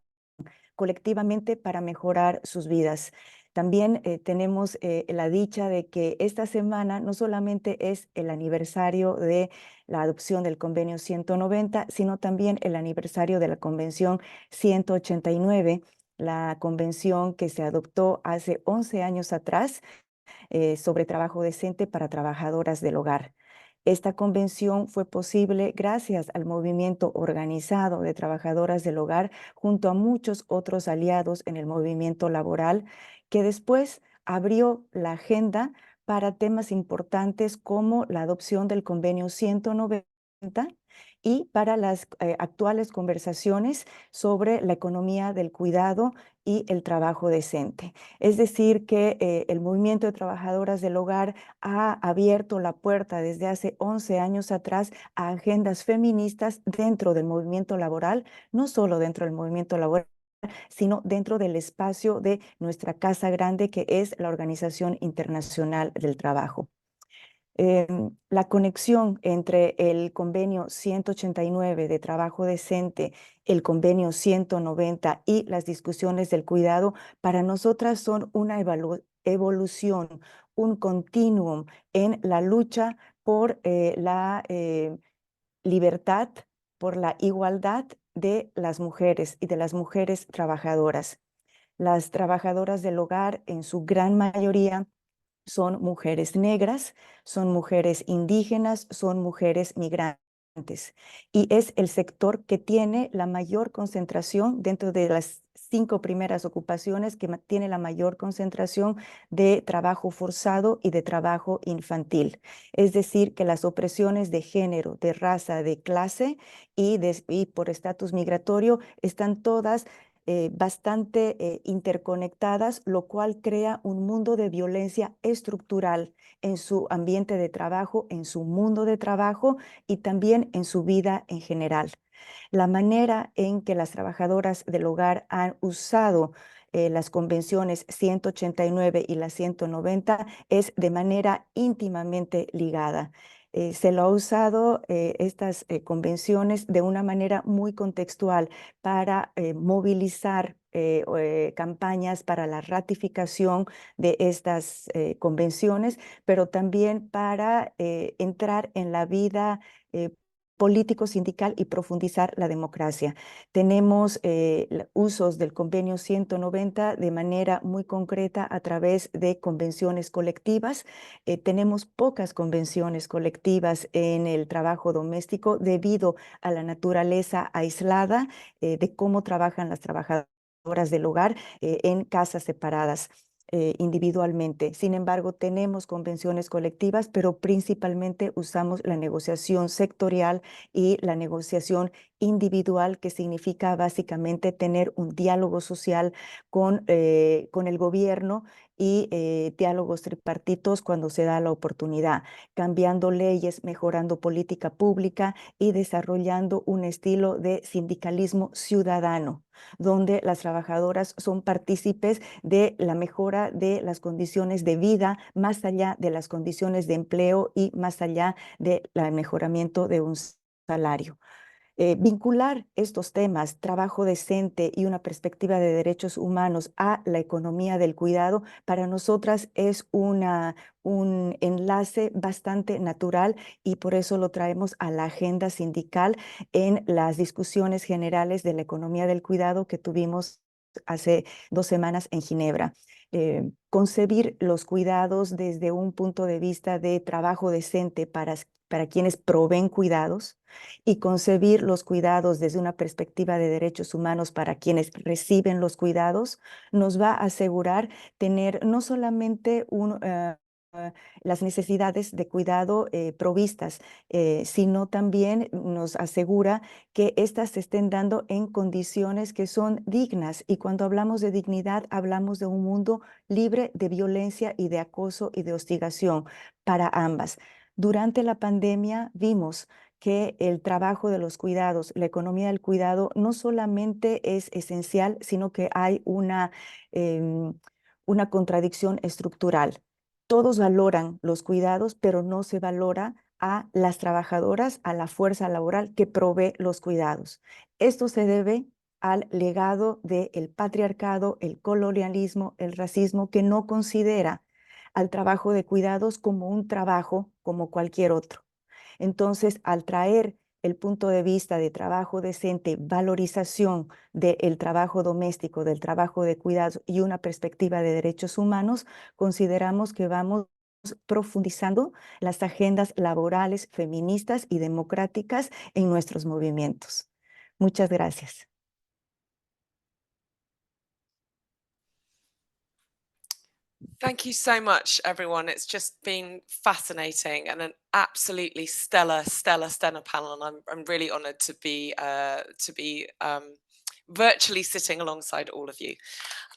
colectivamente para mejorar sus vidas. También tenemos la dicha de que esta semana no solamente es el aniversario de la adopción del convenio 190, sino también el aniversario de la convención 189, la convención que se adoptó hace 11 años atrás sobre trabajo decente para trabajadoras del hogar. Esta convención fue posible gracias al movimiento organizado de trabajadoras del hogar junto a muchos otros aliados en el movimiento laboral que después abrió la agenda para temas importantes como la adopción del convenio 190 y para las actuales conversaciones sobre la economía del cuidado y el trabajo decente. Es decir, que el movimiento de trabajadoras del hogar ha abierto la puerta desde hace 11 años atrás a agendas feministas dentro del movimiento laboral, no solo dentro del movimiento laboral, sino dentro del espacio de nuestra casa grande, que es la Organización Internacional del Trabajo. La conexión entre el convenio 189 de trabajo decente, el convenio 190 y las discusiones del cuidado, para nosotras son una evolución, un continuum en la lucha por la libertad, por la igualdad de las mujeres y de las mujeres trabajadoras. Las trabajadoras del hogar, en su gran mayoría, son mujeres negras, son mujeres indígenas, son mujeres migrantes. Y es el sector que tiene la mayor concentración dentro de las 5 primeras ocupaciones, que tiene la mayor concentración de trabajo forzado y de trabajo infantil. Es decir, que las opresiones de género, de raza, de clase y por estatus migratorio están todas bastante interconectadas, lo cual crea un mundo de violencia estructural en su ambiente de trabajo, en su mundo de trabajo y también en su vida en general. La manera en que las trabajadoras del hogar han usado las convenciones 189 y la 190 es de manera íntimamente ligada. Se lo ha usado estas convenciones de una manera muy contextual para movilizar campañas para la ratificación de estas convenciones, pero también para entrar en la vida político sindical y profundizar la democracia. Tenemos usos del convenio 190 de manera muy concreta a través de convenciones colectivas. Tenemos pocas convenciones colectivas en el trabajo doméstico debido a la naturaleza aislada de cómo trabajan las trabajadoras del hogar en casas separadas. Individualmente. Sin embargo, tenemos convenciones colectivas, pero principalmente usamos la negociación sectorial y la negociación individual, que significa básicamente tener un diálogo social con el gobierno y diálogos tripartitos cuando se da la oportunidad, cambiando leyes, mejorando política pública y desarrollando un estilo de sindicalismo ciudadano, donde las trabajadoras son partícipes de la mejora de las condiciones de vida, más allá de las condiciones de empleo y más allá del mejoramiento de un salario. Vincular estos temas, trabajo decente y una perspectiva de derechos humanos, a la economía del cuidado, para nosotras es un enlace bastante natural y por eso lo traemos a la agenda sindical en las discusiones generales de la economía del cuidado que tuvimos hace 2 semanas en Ginebra. concebir los cuidados desde un punto de vista de trabajo decente para quienes proveen cuidados y concebir los cuidados desde una perspectiva de derechos humanos para quienes reciben los cuidados, nos va a asegurar tener no solamente las necesidades de cuidado provistas, sino también nos asegura que éstas se estén dando en condiciones que son dignas. Y cuando hablamos de dignidad, hablamos de un mundo libre de violencia y de acoso y de hostigación para ambas. Durante la pandemia vimos que el trabajo de los cuidados, la economía del cuidado, no solamente es esencial, sino que hay una contradicción estructural. Todos valoran los cuidados, pero no se valora a las trabajadoras, a la fuerza laboral que provee los cuidados. Esto se debe al legado del patriarcado, el colonialismo, el racismo, que no considera al trabajo de cuidados como un trabajo como cualquier otro. Entonces, al traer el punto de vista de trabajo decente, valorización del trabajo doméstico, del trabajo de cuidados y una perspectiva de derechos humanos, consideramos que vamos profundizando las agendas laborales, feministas y democráticas en nuestros movimientos. Muchas gracias. Thank you so much, everyone. It's just been fascinating and an absolutely stellar panel, and I'm really honoured to be virtually sitting alongside all of you.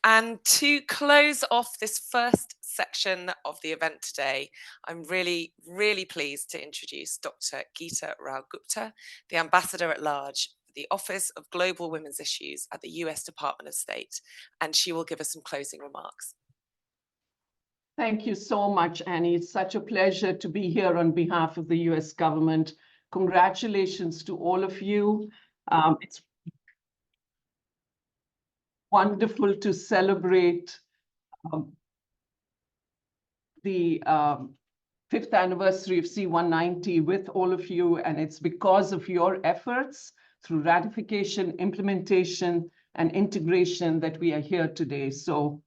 And to close off this first section of the event today, I'm really pleased to introduce Dr. Geeta Rao Gupta, the Ambassador at Large for the Office of Global Women's Issues at the US Department of State, and she will give us some closing remarks. Thank you so much, Annie. It's such a pleasure to be here on behalf of the US government. Congratulations to all of you. It's wonderful to celebrate the 5th anniversary of C-190 with all of you, and it's because of your efforts through ratification, implementation, and integration that we are here today. So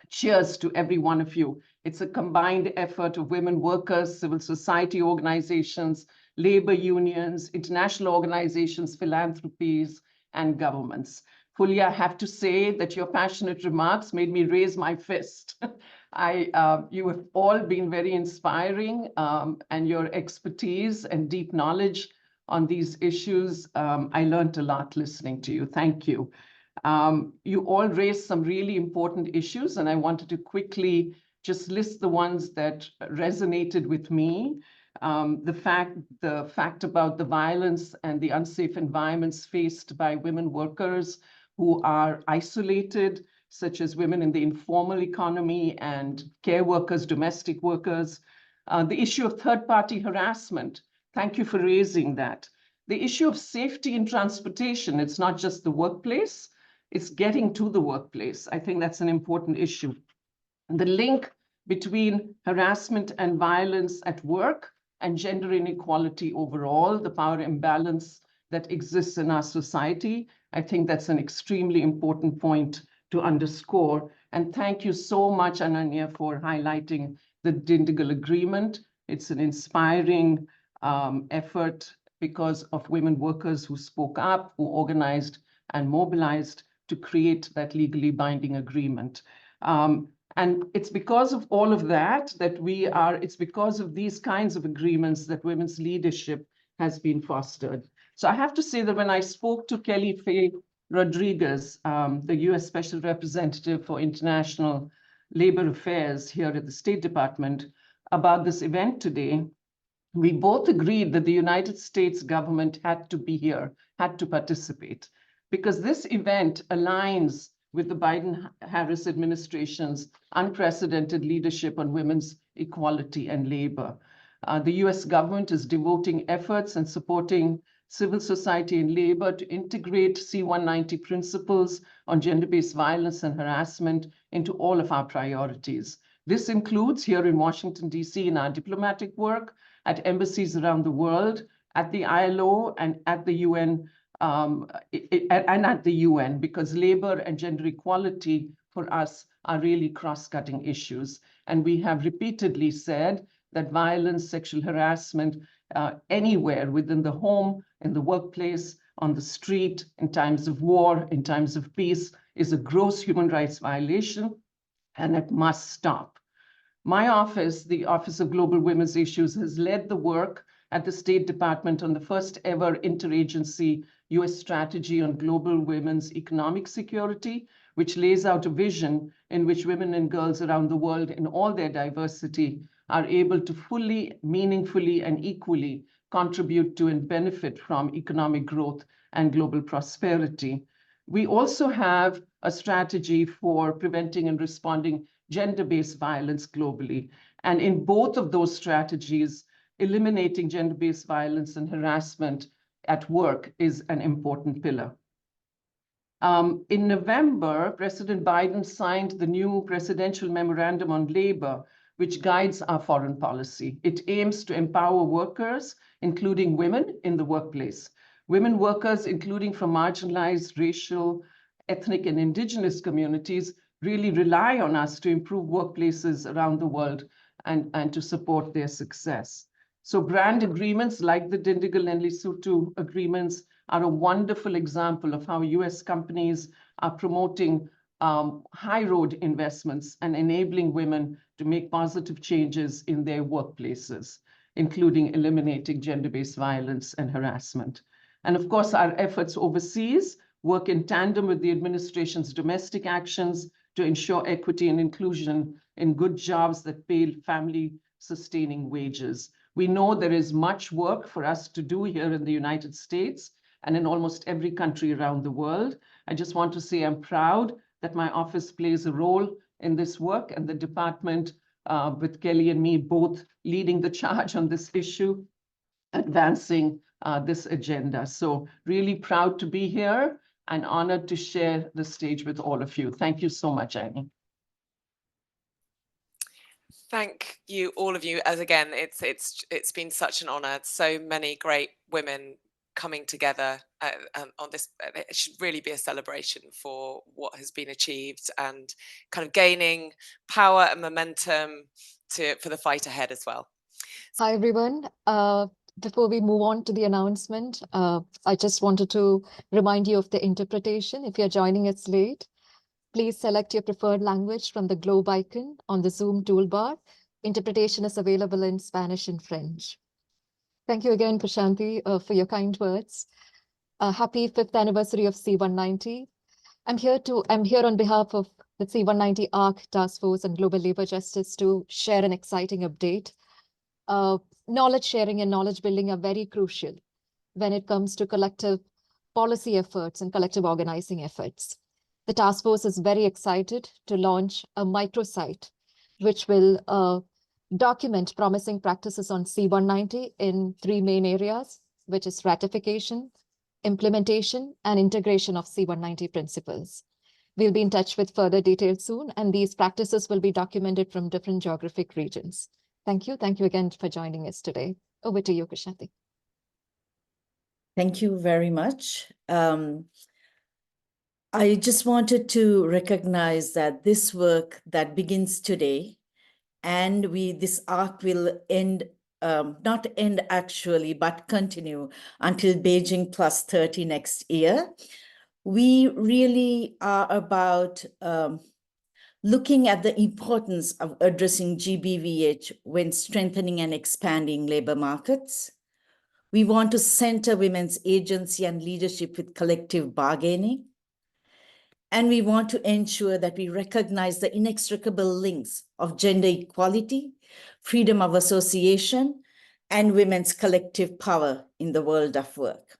cheers to every one of you. It's a combined effort of women workers, civil society organizations, labor unions, international organizations, philanthropies, and governments. Fulya, I have to say that your passionate remarks made me raise my fist. You have all been very inspiring, and your expertise and deep knowledge on these issues, I learned a lot listening to you. Thank you. You all raised some really important issues, and I wanted to quickly just list the ones that resonated with me. The fact about the violence and the unsafe environments faced by women workers who are isolated, such as women in the informal economy and care workers, domestic workers. The issue of third-party harassment. Thank you for raising that. The issue of safety in transportation. It's not just the workplace, it's getting to the workplace. I think that's an important issue. The link between harassment and violence at work and gender inequality overall, the power imbalance that exists in our society. I think that's an extremely important point to underscore. And thank you so much, Ananya, for highlighting the Dindigul Agreement. It's an inspiring effort because of women workers who spoke up, who organized and mobilized to create that legally binding agreement. And it's because of all of that it's because of these kinds of agreements that women's leadership has been fostered. So I have to say that when I spoke to Kelly Faye Rodriguez, the US Special Representative for International Labor Affairs here at the State Department, about this event today, we both agreed that the United States government had to be here, had to participate, because this event aligns with the Biden-Harris administration's unprecedented leadership on women's equality and labor. The US government is devoting efforts and supporting civil society and labor to integrate C-190 principles on gender-based violence and harassment into all of our priorities. This includes here in Washington, D.C. in our diplomatic work, at embassies around the world, at the ILO and at the UN, because labor and gender equality for us are really cross-cutting issues. And we have repeatedly said that violence, sexual harassment, anywhere within the home, in the workplace, on the street, in times of war, in times of peace, is a gross human rights violation, and it must stop. My office, the Office of Global Women's Issues, has led the work at the State Department on the first ever interagency US strategy on global women's economic security, which lays out a vision in which women and girls around the world in all their diversity are able to fully, meaningfully, and equally contribute to and benefit from economic growth and global prosperity. We also have a strategy for preventing and responding gender-based violence globally. And in both of those strategies, eliminating gender-based violence and harassment at work is an important pillar. In November, President Biden signed the new Presidential Memorandum on Labor, which guides our foreign policy. It aims to empower workers, including women, in the workplace. Women workers, including from marginalized racial, ethnic, and indigenous communities, really rely on us to improve workplaces around the world and to support their success. So brand agreements like the Dindigul and Lesotho agreements are a wonderful example of how US companies are promoting high road investments and enabling women to make positive changes in their workplaces, including eliminating gender-based violence and harassment. And of course, our efforts overseas work in tandem with the administration's domestic actions to ensure equity and inclusion in good jobs that pay family-sustaining wages. We know there is much work for us to do here in the United States and in almost every country around the world. I just want to say I'm proud that my office plays a role in this work, and the department with Kelly and me both leading the charge on this issue, advancing this agenda. So really proud to be here and honored to share the stage with all of you. Thank you so much, Annie. Thank you, all of you. As again, it's been such an honor. So many great women coming together on this. It should really be a celebration for what has been achieved and kind of gaining power and momentum for the fight ahead as well. Hi, everyone. Before we move on to the announcement, I just wanted to remind you of the interpretation. If you're joining us late, please select your preferred language from the globe icon on the Zoom toolbar. Interpretation is available in Spanish and French. Thank you again, Prashanti, for your kind words. Happy 5th anniversary of C190. I'm here on behalf of the C190 ARC Task Force on Global Labor Justice to share an exciting update. Knowledge sharing and knowledge building are very crucial when it comes to collective policy efforts and collective organizing efforts. The task force is very excited to launch a microsite, which will document promising practices on C190 in 3 main areas, which is ratification, implementation, and integration of C190 principles. We'll be in touch with further details soon, and these practices will be documented from different geographic regions. Thank you. Thank you again for joining us today. Over to you, Prashanti. Thank you very much. I just wanted to recognize that this work that begins today, and this arc will end, not end actually, but continue until Beijing +30 next year. We really are about looking at the importance of addressing GBVH when strengthening and expanding labor markets. We want to center women's agency and leadership with collective bargaining. And we want to ensure that we recognize the inextricable links of gender equality, freedom of association, and women's collective power in the world of work.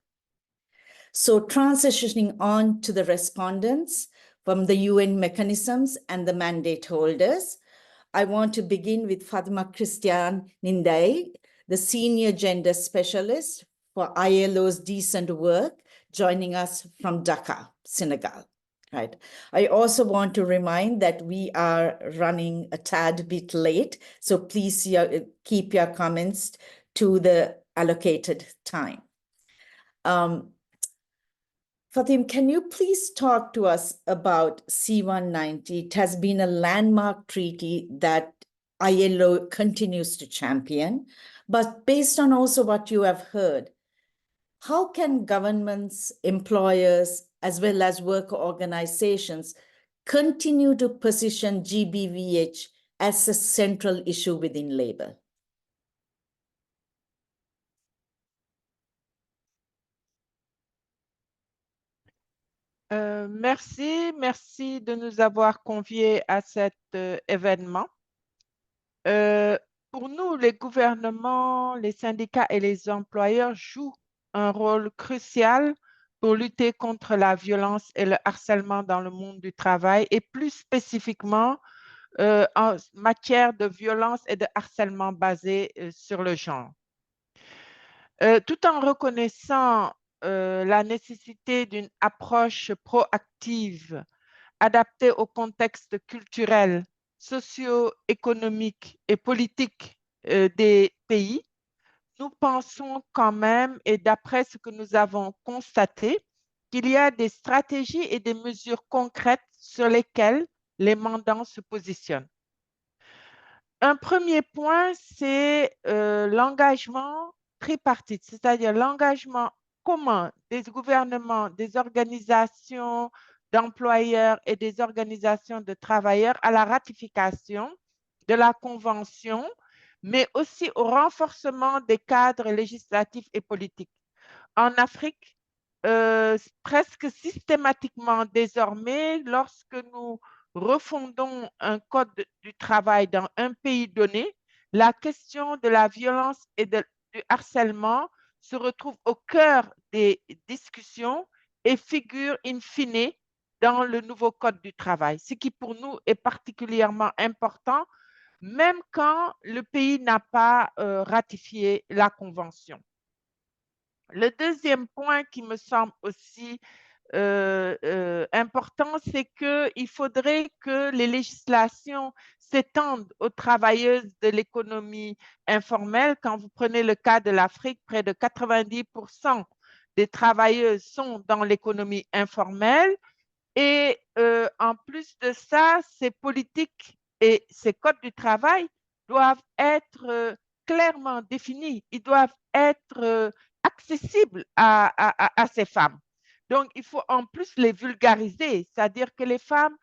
So transitioning on to the respondents from the UN mechanisms and the mandate holders, I want to begin with Fatima Christian Nindai, the Senior Gender Specialist for ILO's Decent Work, joining us from Dhaka, Senegal. Right. I also want to remind that we are running a tad bit late, so please keep your comments to the allocated time. Fatim, can you please talk to us about C-190? It has been a landmark treaty that ILO continues to champion, but based on also what you have heard, how can governments, employers, as well as worker organizations continue to position GBVH as a central issue within labor? Merci de nous avoir conviés à cet événement. Pour nous, les gouvernements, les syndicats et les employeurs jouent un rôle crucial pour lutter contre la violence et le harcèlement dans le monde du travail et plus spécifiquement en matière de violence et de harcèlement basé sur le genre. Tout en reconnaissant la nécessité d'une approche proactive adaptée au contexte culturel, socio-économique et politique des pays, nous pensons quand même, et d'après ce que nous avons constaté, qu'il y a des stratégies et des mesures concrètes sur lesquelles les mandants se positionnent. Un premier point, c'est l'engagement tripartite, c'est-à-dire l'engagement commun des gouvernements, des organisations d'employeurs et des organisations de travailleurs à la ratification de la Convention, mais aussi au renforcement des cadres législatifs et politiques. En Afrique, presque systématiquement désormais, lorsque nous refondons un code du travail dans un pays donné, la question de la violence et du harcèlement se retrouve au cœur des discussions et figure in fine dans le nouveau code du travail, ce qui pour nous est particulièrement important, même quand le pays n'a pas ratifié la Convention. Le deuxième point qui me semble aussi important, c'est qu'il faudrait que les législations s'étendent aux travailleuses de l'économie informelle. Quand vous prenez le cas de l'Afrique, près de 90% des travailleuses sont dans l'économie informelle. Et en plus de ça, ces politiques et ces codes du travail doivent être clairement définis. Ils doivent être accessibles à ces femmes. Donc, il faut en plus les vulgariser, c'est-à-dire que les femmes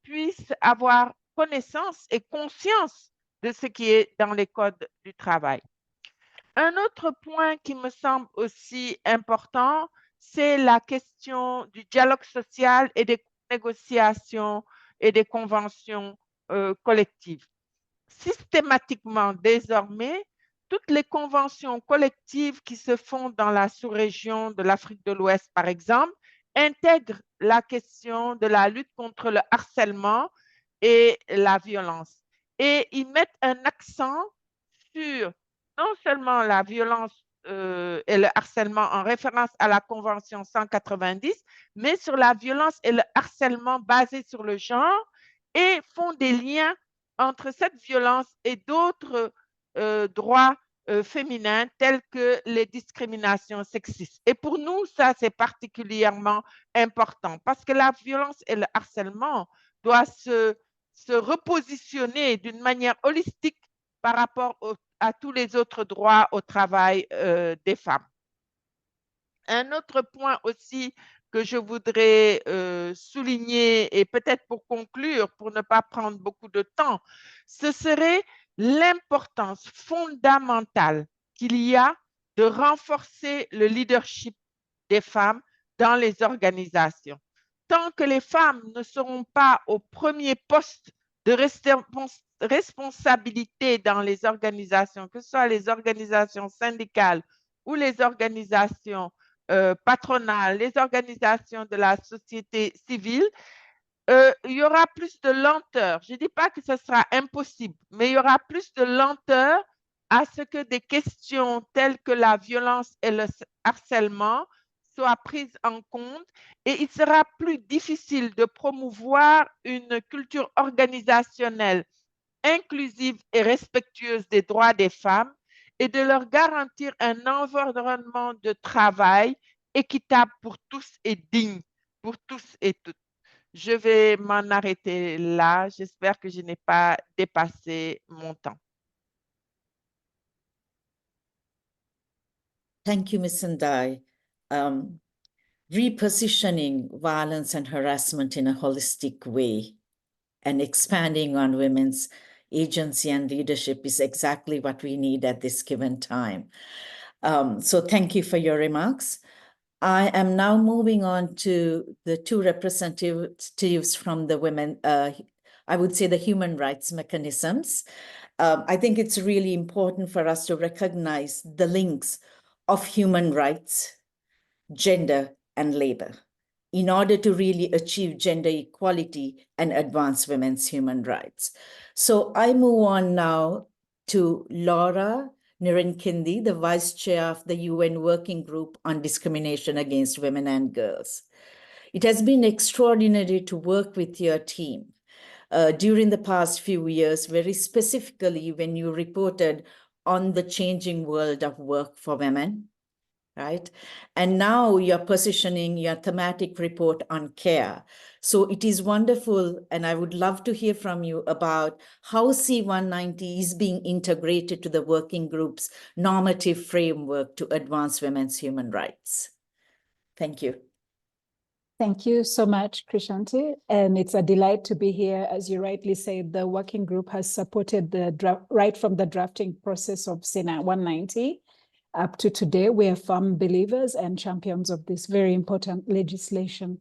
puissent avoir connaissance et conscience de ce qui est dans les codes du travail. Un autre point qui me semble aussi important, c'est la question du dialogue social et des négociations et des conventions collectives. Systématiquement, désormais, toutes les conventions collectives qui se font dans la sous-région de l'Afrique de l'Ouest, par exemple, intègrent la question de la lutte contre le harcèlement et la violence. Et ils mettent un accent sur non seulement la violence et le harcèlement en référence à la Convention 190, mais sur la violence et le harcèlement basé sur le genre et font des liens entre cette violence et d'autres droits féminins tels que les discriminations sexistes. Et pour nous, ça, c'est particulièrement important parce que la violence et le harcèlement doivent se repositionner d'une manière holistique par rapport à tous les autres droits au travail des femmes. Un autre point aussi que je voudrais souligner, et peut-être pour conclure, pour ne pas prendre beaucoup de temps, ce serait l'importance fondamentale qu'il y a de renforcer le leadership des femmes dans les organisations. Tant que les femmes ne seront pas au premier poste de responsabilité dans les organisations, que ce soit les organisations syndicales ou les organisations patronales, les organisations de la société civile, il y aura plus de lenteur. Je ne dis pas que ce sera impossible, mais il y aura plus de lenteur à ce que des questions telles que la violence et le harcèlement soient prises en compte et il sera plus difficile de promouvoir une culture organisationnelle inclusive et respectueuse des droits des femmes et de leur garantir un environnement de travail équitable pour tous et digne pour tous et toutes. Je vais m'en arrêter là. J'espère que je n'ai pas dépassé mon temps. Thank you, Ms. Sandai. Repositioning violence and harassment in a holistic way and expanding on women's agency and leadership is exactly what we need at this given time. So thank you for your remarks. I am now moving on to the two representatives from the women, I would say the human rights mechanisms. I think it's really important for us to recognize the links of human rights, gender, and labor in order to really achieve gender equality and advance women's human rights. So I move on now to Laura Nirinkindi, the Vice Chair of the UN Working Group on Discrimination Against Women and Girls. It has been extraordinary to work with your team during the past few years, very specifically when you reported on the changing world of work for women, right? And now you're positioning your thematic report on care. So it is wonderful, and I would love to hear from you about how C190 is being integrated to the working group's normative framework to advance women's human rights. Thank you. Thank you so much, Krishanti. And it's a delight to be here. As you rightly said, the working group has supported the draft right from the drafting process of CINA 190 up to today. We are firm believers and champions of this very important legislation.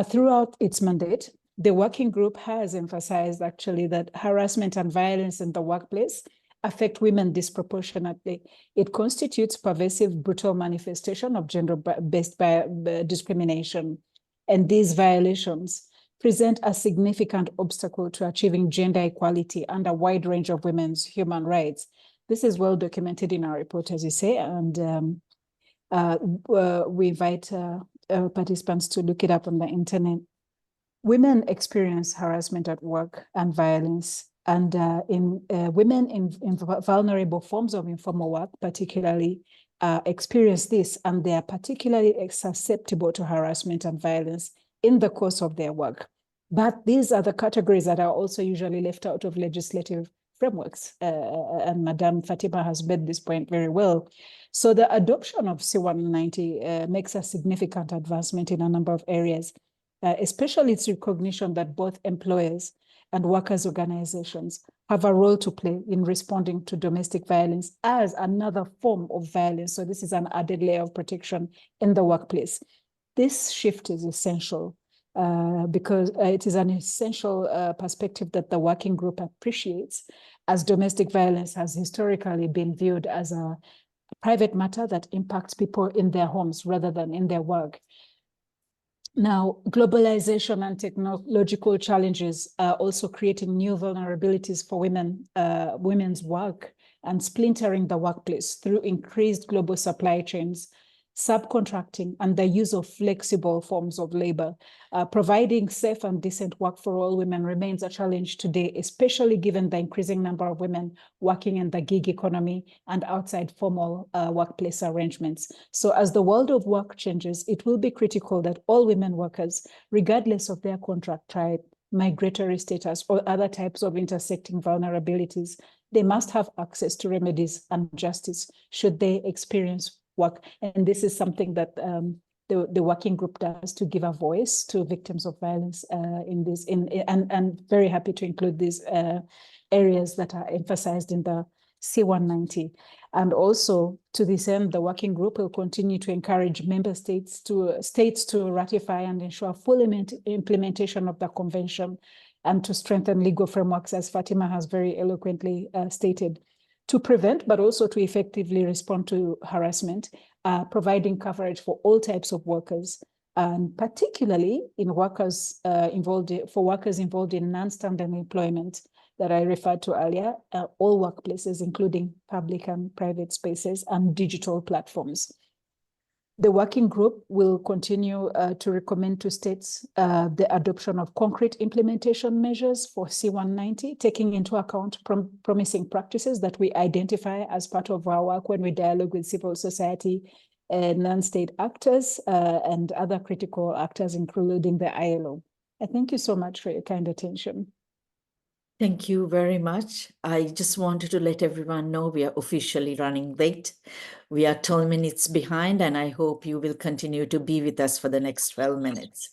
Throughout its mandate, the working group has emphasized actually that harassment and violence in the workplace affect women disproportionately. It constitutes pervasive, brutal manifestation of gender-based discrimination. And these violations present a significant obstacle to achieving gender equality and a wide range of women's human rights. This is well documented in our report, as you say, and we invite participants to look it up on the internet. Women experience harassment at work and violence, and women in vulnerable forms of informal work particularly experience this, and they are particularly susceptible to harassment and violence in the course of their work. But these are the categories that are also usually left out of legislative frameworks, and Madame Fatima has made this point very well. So the adoption of C190 makes a significant advancement in a number of areas, especially its recognition that both employers and workers' organizations have a role to play in responding to domestic violence as another form of violence. So this is an added layer of protection in the workplace. This shift is essential because it is an essential perspective that the working group appreciates, as domestic violence has historically been viewed as a private matter that impacts people in their homes rather than in their work. Now, globalization and technological challenges are also creating new vulnerabilities for women's work and splintering the workplace through increased global supply chains, subcontracting, and the use of flexible forms of labor. Providing safe and decent work for all women remains a challenge today, especially given the increasing number of women working in the gig economy and outside formal workplace arrangements. So as the world of work changes, it will be critical that all women workers, regardless of their contract type, migratory status, or other types of intersecting vulnerabilities, they must have access to remedies and justice should they experience work. And this is something that the working group does to give a voice to victims of violence and very happy to include these areas that are emphasized in the C190. And also to this end, the working group will continue to encourage member states to ratify and ensure full implementation of the convention and to strengthen legal frameworks, as Fatima has very eloquently stated, to prevent, but also to effectively respond to harassment, providing coverage for all types of workers, and particularly in workers involved in non-standard employment that I referred to earlier, all workplaces, including public and private spaces and digital platforms. The working group will continue to recommend to states the adoption of concrete implementation measures for C190, taking into account promising practices that we identify as part of our work when we dialogue with civil society non-state actors, and other critical actors, including the ILO. I thank you so much for your kind attention. Thank you very much. I just wanted to let everyone know we are officially running late. We are 12 minutes behind, and I hope you will continue to be with us for the next 12 minutes.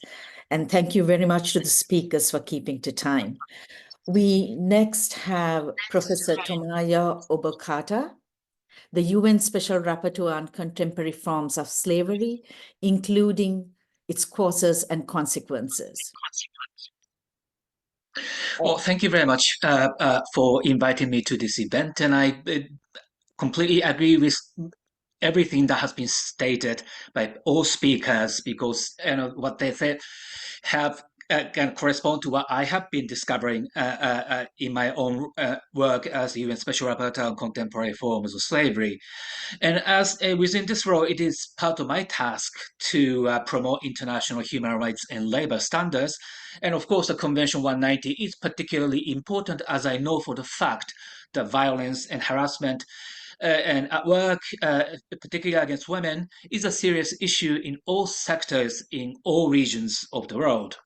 And thank you very much to the speakers for keeping to time. We next have Professor Tomaya Obokata, the UN Special Rapporteur on Contemporary Forms of Slavery, including its causes and consequences. Well, thank you very much for inviting me to this event, and I completely agree with everything that has been stated by all speakers, because what they said can correspond to what I have been discovering in my own work as UN Special Rapporteur on Contemporary Forms of Slavery. And as within this role, it is part of my task to promote international human rights and labor standards. And of course, the Convention 190 is particularly important, as I know for the fact that violence and harassment and at work, particularly against women, is a serious issue in all sectors in all regions of the world.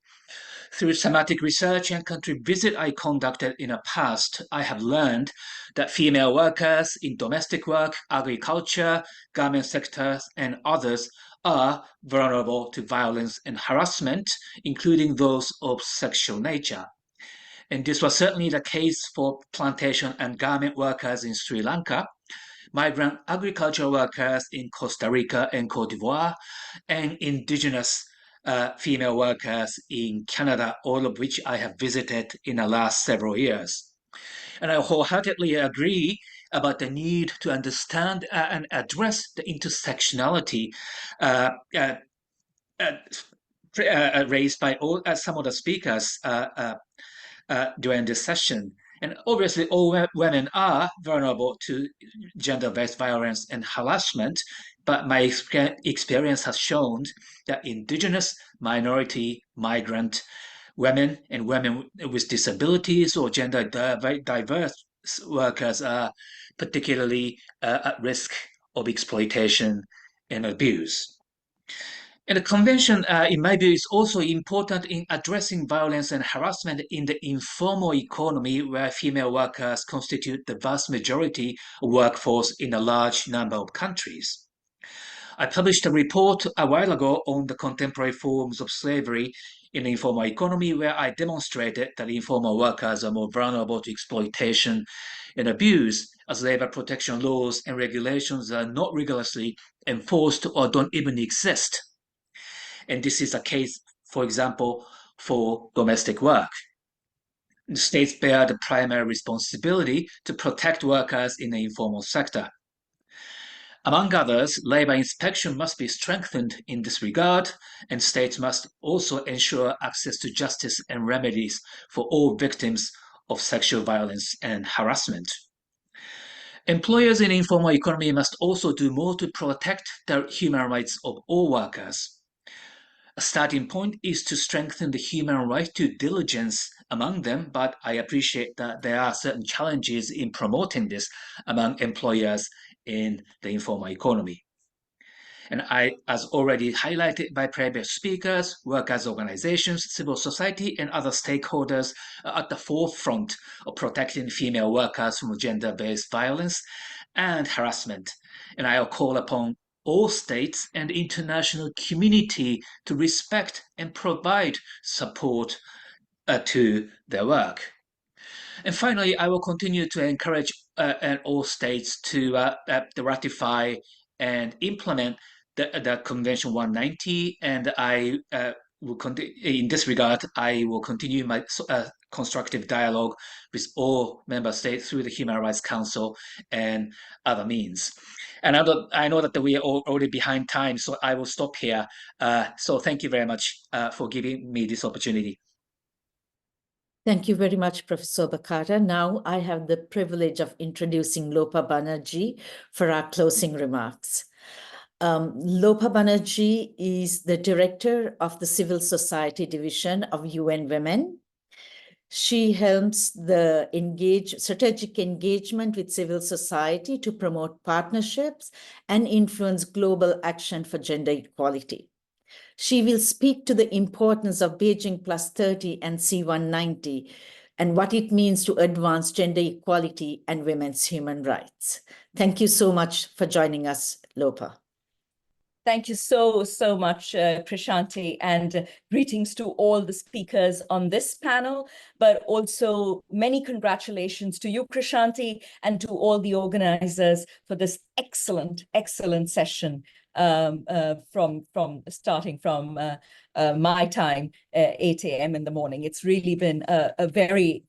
Through thematic research and country visit I conducted in the past, I have learned that female workers in domestic work, agriculture, garment sectors, and others are vulnerable to violence and harassment, including those of sexual nature. And this was certainly the case for plantation and garment workers in Sri Lanka, migrant agricultural workers in Costa Rica and Cote d'Ivoire, and indigenous female workers in Canada, all of which I have visited in the last several years. And I wholeheartedly agree about the need to understand and address the intersectionality raised by some of the speakers during this session. And obviously, all women are vulnerable to gender-based violence and harassment, but my experience has shown that indigenous, minority, migrant women and women with disabilities or gender diverse workers are particularly at risk of exploitation and abuse. And the convention, in my view, is also important in addressing violence and harassment in the informal economy, where female workers constitute the vast majority of workforce in a large number of countries. I published a report a while ago on the contemporary forms of slavery in the informal economy, where I demonstrated that informal workers are more vulnerable to exploitation and abuse, as labor protection laws and regulations are not rigorously enforced or don't even exist. And this is a case, for example, for domestic work. The states bear the primary responsibility to protect workers in the informal sector. Among others, labor inspection must be strengthened in this regard, and states must also ensure access to justice and remedies for all victims of sexual violence and harassment. Employers in the informal economy must also do more to protect the human rights of all workers. A starting point is to strengthen the human right to diligence among them, but I appreciate that there are certain challenges in promoting this among employers in the informal economy. And as already highlighted by previous speakers, workers' organizations, civil society, and other stakeholders are at the forefront of protecting female workers from gender-based violence and harassment. And I'll call upon all states and the international community to respect and provide support to their work. And finally, I will continue to encourage all states to ratify and implement the Convention 190, and I will in this regard, I will continue my constructive dialogue with all member states through the Human Rights Council and other means. And I know that we are already behind time, so I will stop here. So thank you very much for giving me this opportunity. Thank you very much, Professor Bakata. Now I have the privilege of introducing Lopa Banerjee for our closing remarks. Lopa Banerjee is the director of the Civil Society Division of UN Women. She helps the strategic engagement with civil society to promote partnerships and influence global action for gender equality. She will speak to the importance of Beijing +30 and C190 and what it means to advance gender equality and women's human rights. Thank you so much for joining us, Lopa. Thank you so much, Krishanti, and greetings to all the speakers on this panel, but also many congratulations to you, Krishanti, and to all the organizers for this excellent session starting from my time, 8 a.m. in the morning. It's really been a very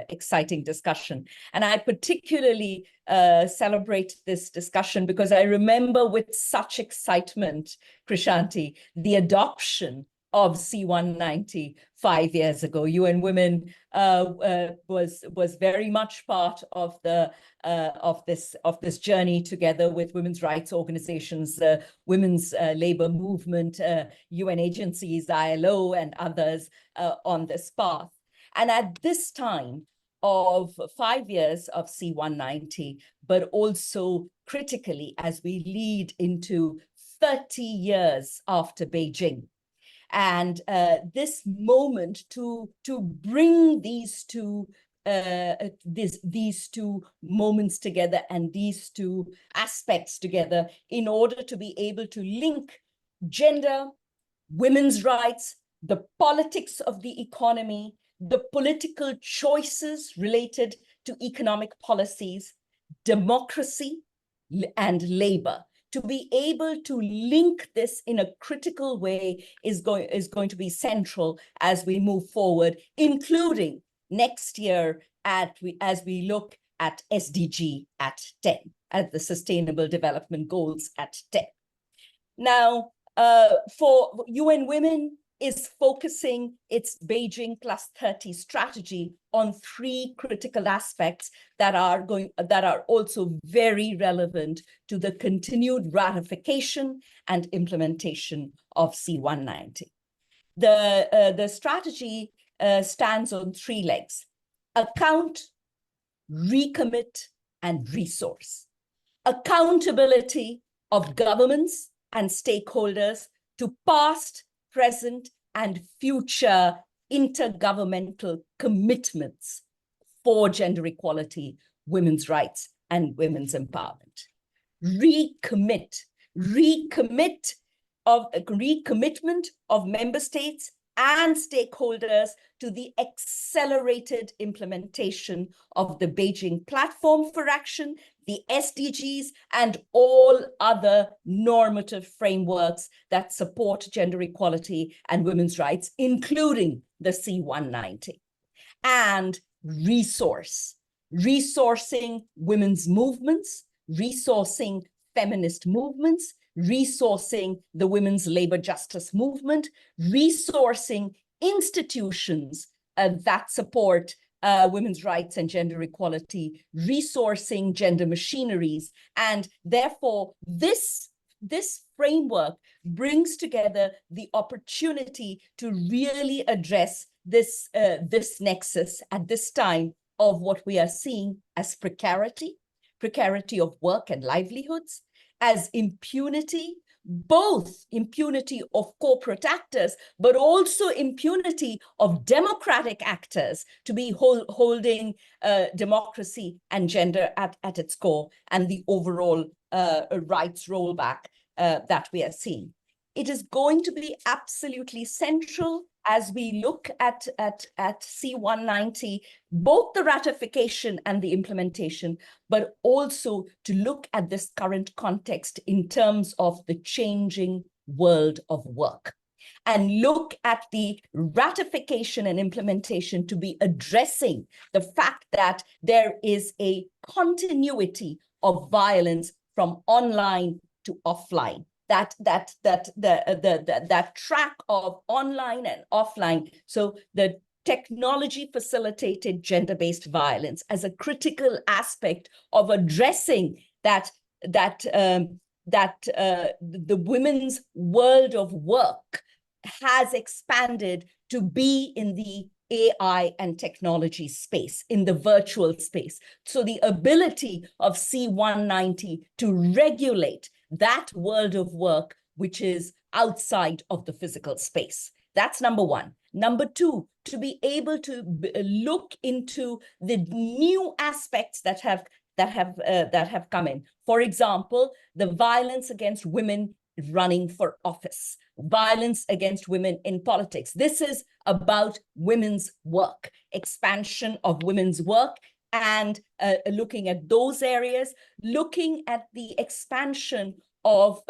exciting discussion. And I particularly celebrate this discussion because I remember with such excitement, Krishanti, the adoption of C190 5 years ago. UN Women was very much part of the of this journey together with women's rights organizations, women's labor movement, UN agencies, ILO, and others on this path. And at this time of 5 years of C190, but also critically as we lead into 30 years after Beijing. And this moment to bring these two moments together and these two aspects together in order to be able to link gender, women's rights, the politics of the economy, the political choices related to economic policies, democracy, and labor. To be able to link this in a critical way is going to be central as we move forward, including next year as we look at SDG at 10, at the Sustainable Development Goals at 10. Now, for UN Women is focusing its Beijing +30 strategy on 3 critical aspects that are also very relevant to the continued ratification and implementation of C190. The strategy stands on 3 legs: account, recommit, and resource. Accountability of governments and stakeholders to past, present, and future intergovernmental commitments for gender equality, women's rights, and women's empowerment. Recommitment of member states and stakeholders to the accelerated implementation of the Beijing Platform for Action, the SDGs, and all other normative frameworks that support gender equality and women's rights, including the C190. And resourcing women's movements, resourcing feminist movements, resourcing the women's labor justice movement, resourcing institutions that support women's rights and gender equality, resourcing gender machineries. And therefore, this framework brings together the opportunity to really address this nexus at this time of what we are seeing as precarity of work and livelihoods, as impunity, both impunity of corporate actors, but also impunity of democratic actors to be holding democracy and gender at its core, and the overall rights rollback that we are seeing. It is going to be absolutely central as we look at C190, both the ratification and the implementation, but also to look at this current context in terms of the changing world of work, and look at the ratification and implementation to be addressing the fact that there is a continuity of violence from online to offline. That track of online and offline. So the technology facilitated gender-based violence as a critical aspect of addressing the women's world of work has expanded to be in the AI and technology space, in the virtual space. So the ability of C190 to regulate that world of work which is outside of the physical space. That's number one. Number two, to be able to look into the new aspects that have come in. For example, the violence against women running for office, violence against women in politics. This is about women's work, expansion of women's work, and looking at those areas, looking at the expansion of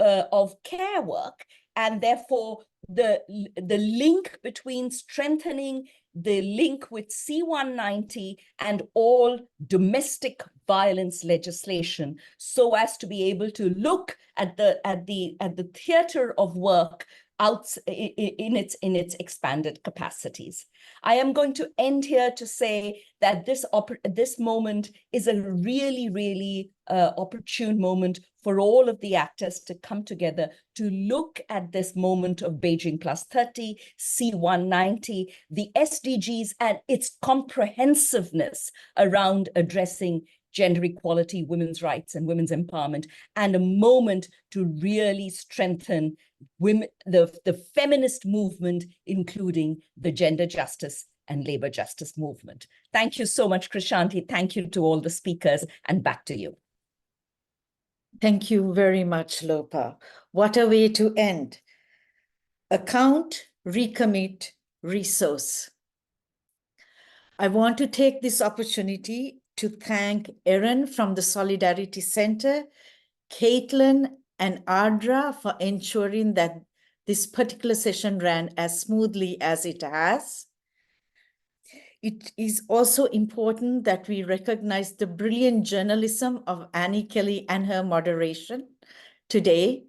care work, and therefore the link between strengthening the link with C190 and all domestic violence legislation, so as to be able to look at the theater of work out in its expanded capacities. I am going to end here to say that this moment is a really opportune moment for all of the actors to come together to look at this moment of Beijing +30, C190, the SDGs and its comprehensiveness around addressing gender equality, women's rights, and women's empowerment, and a moment to really strengthen women, the feminist movement, including the gender justice and labor justice movement. Thank you so much, Krishanti. Thank you to all the speakers, and back to you. Thank you very much, Lopa. What a way to end. Account, recommit, resource. I want to take this opportunity to thank Erin from the Solidarity Center, Caitlin and Ardra for ensuring that this particular session ran as smoothly as it has. It is also important that we recognize the brilliant journalism of Annie Kelly and her moderation today.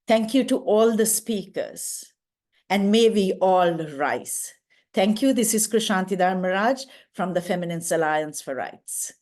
Thank you to all the speakers, and may we all rise. Thank you. This is Krishanti Dharmaraj from the Feminist Alliance for Rights.